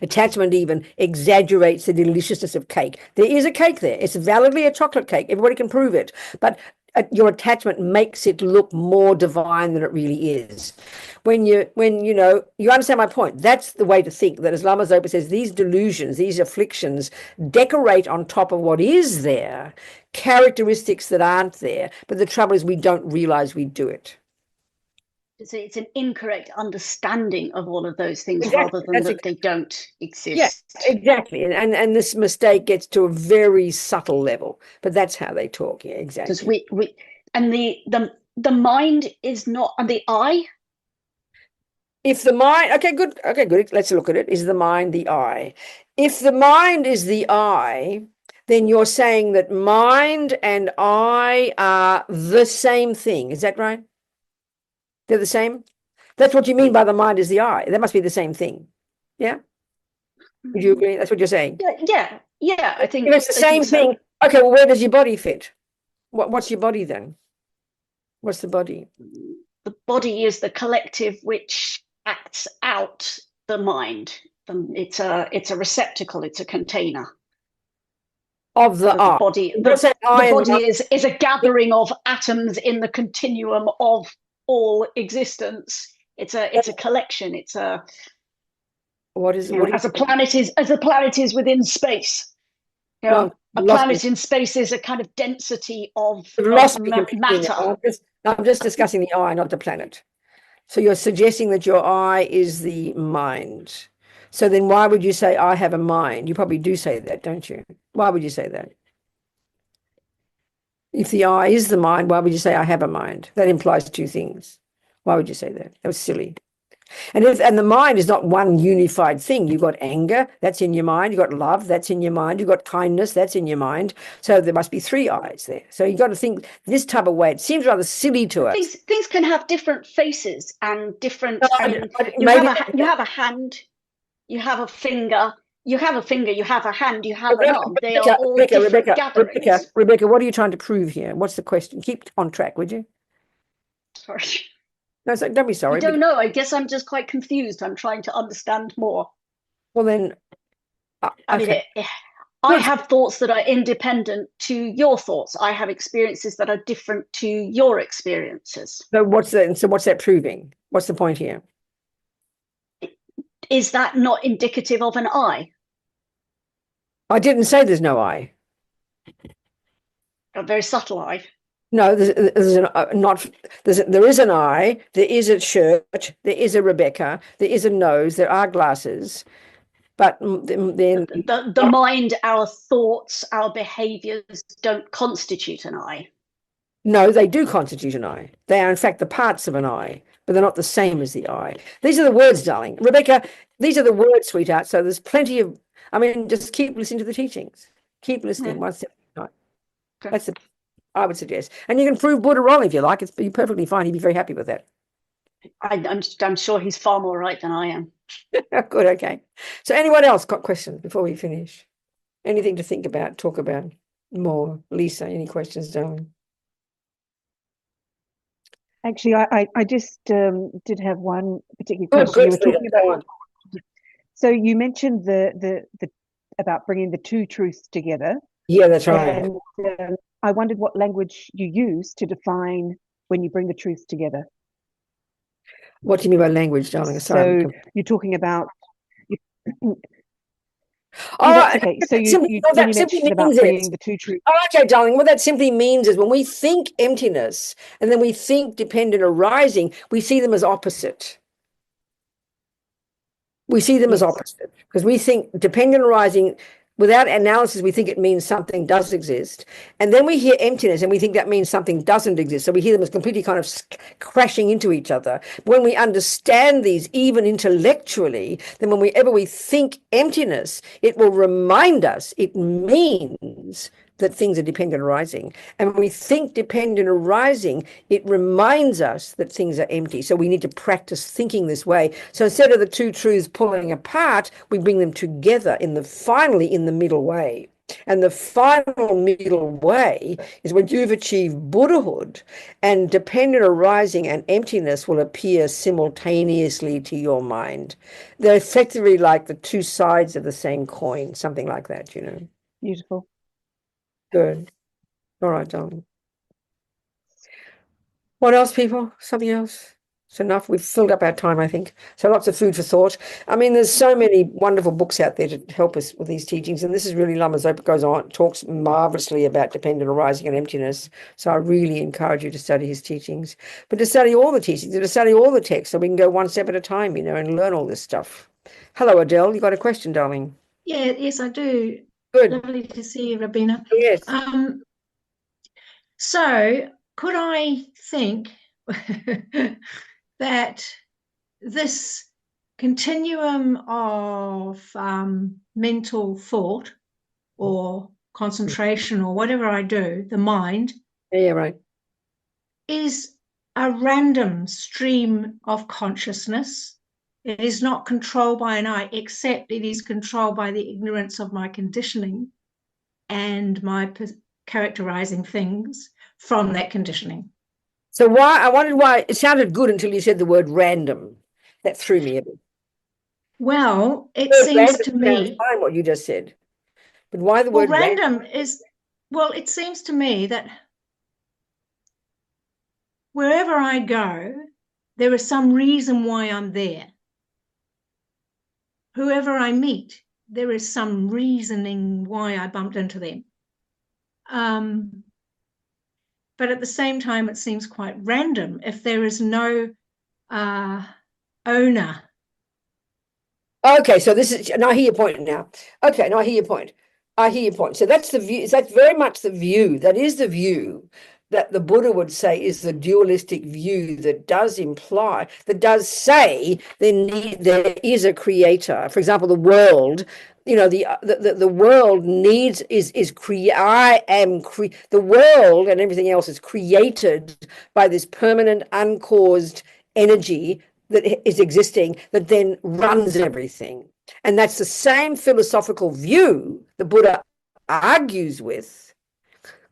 S1: Attachment even exaggerates the deliciousness of cake. There is a cake there. It's validly a chocolate cake. Everybody can prove it. But your attachment makes it look more divine than it really is. When you know, you understand my point. That's the way to think, that as Lama Zopa says, these delusions, these afflictions decorate on top of what is there, characteristics that aren't there. But the trouble is we don't realize we do it.
S3: So it's an incorrect understanding of all of those things, rather than that they don't exist.
S1: Yes, exactly. And this mistake gets to a very subtle level, but that's how they talk. Yeah, exactly.
S3: Because and the mind is not, and the I.
S1: If the mind, okay, good. Let's look at it. Is the mind the I? If the mind is the I, then you're saying that mind and I are the same thing. Is that right? They're the same? That's what you mean by the mind is the I. That must be the same thing. Yeah? Would you agree? That's what you're saying?
S3: Yeah, I think.
S1: If it's the same thing, okay, well, where does your body fit? What's your body then? What's the body?
S3: The body is the collective which acts out the mind. It's a receptacle, it's a container.
S1: Of the I.
S3: The body is a gathering of atoms in the continuum of all existence. It's a collection. It's a
S1: as a
S3: planet is within space. You know, a
S1: lost
S3: planet
S1: me.
S3: in space is a kind of density of
S1: You've lost me completely
S3: matter.
S1: now. I'm just discussing the I, not the planet. So you're suggesting that your I is the mind. So then why would you say I have a mind? You probably do say that, don't you? Why would you say that? If the I is the mind, why would you say I have a mind? That implies two things. Why would you say that? That was silly. And the mind is not one unified thing. You've got anger, that's in your mind. You've got love, that's in your mind. You've got kindness, that's in your mind. So there must be three I's there. So you've got to think this type of way. It seems rather silly to us.
S3: Things can have different faces and different.
S1: No,
S3: I mean, you have a hand, you have a finger, you have a finger, you have a hand, you have an arm. They are all different gatherings.
S1: Rebecca, what are you trying to prove here? What's the question? Keep on track, would you?
S3: Sorry.
S1: No, so don't be sorry.
S3: I don't know. I guess I'm just quite confused. I'm trying to understand more.
S1: Well, then,
S3: I mean, I have thoughts that are independent to your thoughts. I have experiences that are different to your experiences.
S1: So what's that proving? What's the point here?
S3: Is that not indicative of an I?
S1: I didn't say there's no I.
S3: A very subtle I.
S1: No, there is an I, there is a church, there is a Rebecca, there is a nose, there are glasses, but then
S3: the mind, our thoughts, our behaviors don't constitute an I.
S1: No, they do constitute an I. They are in fact the parts of an I, but they're not the same as the I. These are the words, darling. Rebecca, these are the words, sweetheart. So there's plenty of, I mean, just keep listening to the teachings. Keep listening. One step at a time. Okay. That's I would suggest. And you can prove Buddha wrong if you like. It's be perfectly fine. He'd be very happy with that.
S3: I'm sure he's far more right than I am.
S1: Good, okay. So anyone else got questions before we finish? Anything to think about, talk about more? Lisa, any questions, darling?
S4: Actually, I just did have one particular question. You were talking about. So you mentioned the about bringing the two truths together.
S1: Yeah, that's right.
S4: And I wondered what language you use to define when you bring the truths together.
S1: What do you mean by language, darling?
S4: Sorry, so you're talking about.
S1: Okay.
S4: So you mentioned about bringing the two truths.
S1: Oh, okay, darling. What that simply means is when we think emptiness and then we think dependent arising, we see them as opposite. We see them as opposite because we think dependent arising, without analysis, we think it means something does exist. And then we hear emptiness and we think that means something doesn't exist. So we hear them as completely kind of crashing into each other. When we understand these, even intellectually, then whenever we think emptiness, it will remind us, it means that things are dependent arising. And when we think dependent arising, it reminds us that things are empty. So we need to practice thinking this way. So instead of the two truths pulling apart, we bring them together finally in the middle way. And the final middle way is when you've achieved Buddhahood and dependent arising and emptiness will appear simultaneously to your mind. They're effectively like the two sides of the same coin, something like that, you know.
S4: Beautiful.
S1: Good. All right, darling. What else, people? Something else? It's enough. We've filled up our time, I think. So lots of food for thought. I mean, there's so many wonderful books out there to help us with these teachings. And this is really Lama Zopa goes on, talks marvelously about dependent arising and emptiness. So I really encourage you to study his teachings, but to study all the teachings, to study all the texts so we can go one step at a time, you know, and learn all this stuff. Hello, Adele. You got a question, darling?
S5: Yes, I do.
S1: Good.
S5: Lovely to see you, Robina.
S1: Yes.
S5: So could I think that this continuum of mental thought or concentration or whatever I do, the mind,
S1: Yeah, right,
S5: is a random stream of consciousness? It is not controlled by an I, except it is controlled by the ignorance of my conditioning and my characterizing things from that conditioning.
S1: So I wondered why it sounded good until you said the word random. That threw me a bit.
S5: Well, it seems to me
S1: fine what you just said, but why the word
S5: random is, well, it seems to me that wherever I go, there is some reason why I'm there. Whoever I meet, there is some reasoning why I bumped into them. But at the same time, it seems quite random if there is no owner.
S1: Okay, so this is, now I hear your point now. Okay, now I hear your point. I hear your point. So that's the view, that's very much the view. That is the view that the Buddha would say is the dualistic view that does imply, that does say there is a creator. For example, the world, you know, the world needs the world and everything else is created by this permanent uncaused energy that is existing that then runs everything. And that's the same philosophical view the Buddha argues with,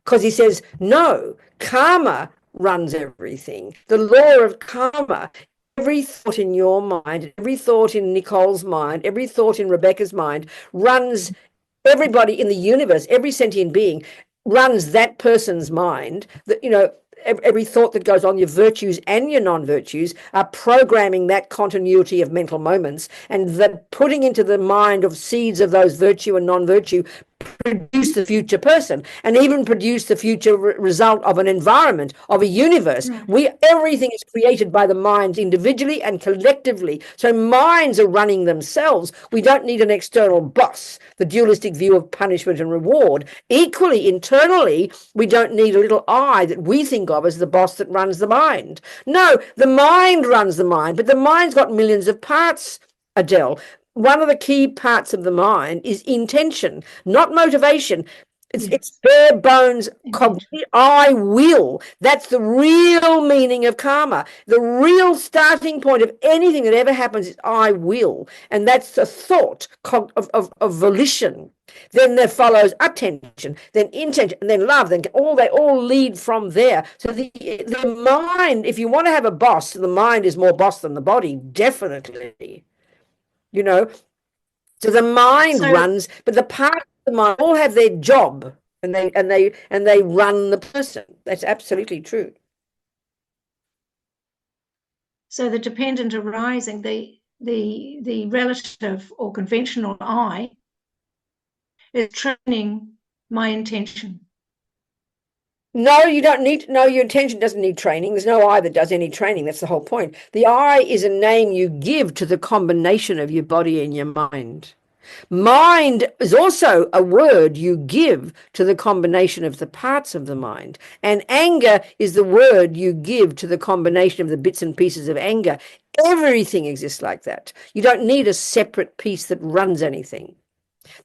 S1: because he says, no, karma runs everything. The law of karma, every thought in your mind, every thought in Nicole's mind, every thought in Rebecca's mind runs everybody in the universe, every sentient being runs that person's mind. That, you know, every thought that goes on, your virtues and your non-virtues are programming that continuity of mental moments, and that putting into the mind of seeds of those virtue and non-virtue produce the future person, and even produce the future result of an environment, of a universe. Everything is created by the minds individually and collectively. So minds are running themselves. We don't need an external boss, the dualistic view of punishment and reward. Equally, internally, we don't need a little I that we think of as the boss that runs the mind. No, the mind runs the mind, but the mind's got millions of parts, Adele. One of the key parts of the mind is intention, not motivation. It's bare bones, I will. That's the real meaning of karma. The real starting point of anything that ever happens is I will. And that's the thought of volition. Then there follows attention, then intention, and then love. Then they all lead from there. So the mind, if you want to have a boss, the mind is more boss than the body, definitely. You know, so the mind runs, but the parts of the mind all have their job, and they run the person. That's absolutely true.
S5: So the dependent arising, the relative or conventional I, is training my intention.
S1: No, you don't need, no, your intention doesn't need training. There's no I that does any training. That's the whole point. The I is a name you give to the combination of your body and your mind. Mind is also a word you give to the combination of the parts of the mind. And anger is the word you give to the combination of the bits and pieces of anger. Everything exists like that. You don't need a separate piece that runs anything.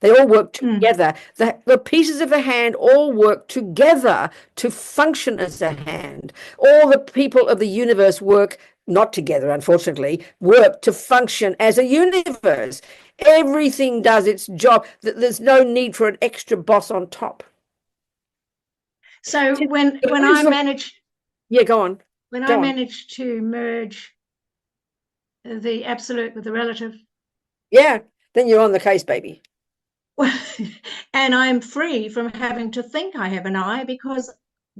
S1: They all work together. The pieces of the hand all work together to function as a hand. All the people of the universe work, not together, unfortunately, work to function as a universe. Everything does its job. There's no need for an extra boss on top.
S5: So when I manage...
S1: Yeah, go on.
S5: When I manage to merge the absolute with the relative...
S1: Yeah, then you're on the case, baby.
S5: And I'm free from having to think I have an I, because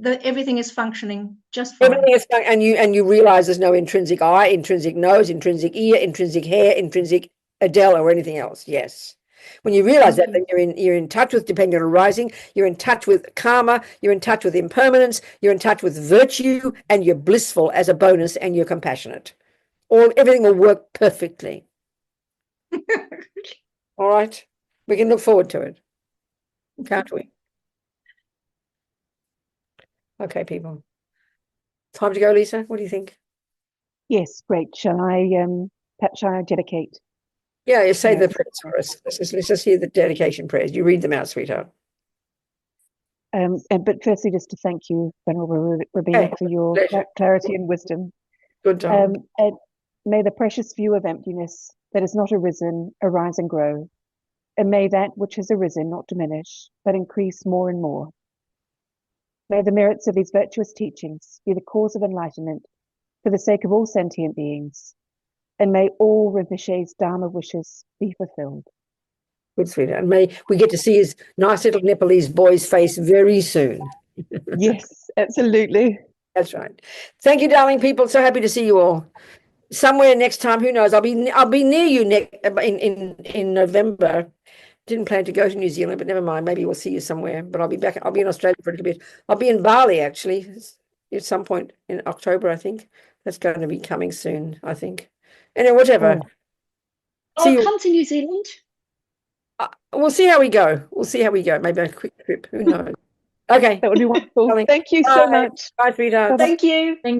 S5: everything is functioning just fine.
S1: Everything is fun, and you realize there's no intrinsic eye, intrinsic nose, intrinsic ear, intrinsic hair, intrinsic Adele, or anything else. Yes, when you realize that, then you're in touch with dependent arising. You're in touch with karma. You're in touch with impermanence. You're in touch with virtue, and you're blissful as a bonus, and you're compassionate. Everything will work perfectly. All right. We can look forward to it, can't we? Okay, people. Time to go, Lisa. What do you think?
S4: Yes, great. Shall I dedicate?
S1: Yeah, you say the prayers for us. Let's just hear the dedication prayers. You read them out, sweetheart.
S4: But firstly, just to thank you, Venerable Robina, for your clarity and wisdom.
S1: Good job.
S4: And may the precious view of emptiness that has not arisen arise and grow. And may that which has arisen not diminish, but increase more and more. May the merits of these virtuous teachings be the cause of enlightenment for the sake of all sentient beings. And may all Rinpoche's Dharma wishes be fulfilled.
S1: Good, sweetheart. And may we get to see his nice little Nepalese boy's face very soon.
S4: Yes, absolutely.
S1: That's right. Thank you, darling people. So happy to see you all. somewhere next time. Who knows? I'll be near you in November. Didn't plan to go to New Zealand, but never mind. Maybe we'll see you somewhere. But I'll be back. I'll be in Australia for a little bit. I'll be in Bali actually at some point in October. I think that's going to be coming soon. I think. Anyway, whatever.
S3: I'll come to New Zealand.
S1: We'll see how we go. Maybe a quick trip. Who knows? Okay.
S4: That would be wonderful. Thank you so much.
S1: Bye, sweetheart.
S3: Thank you. Bye.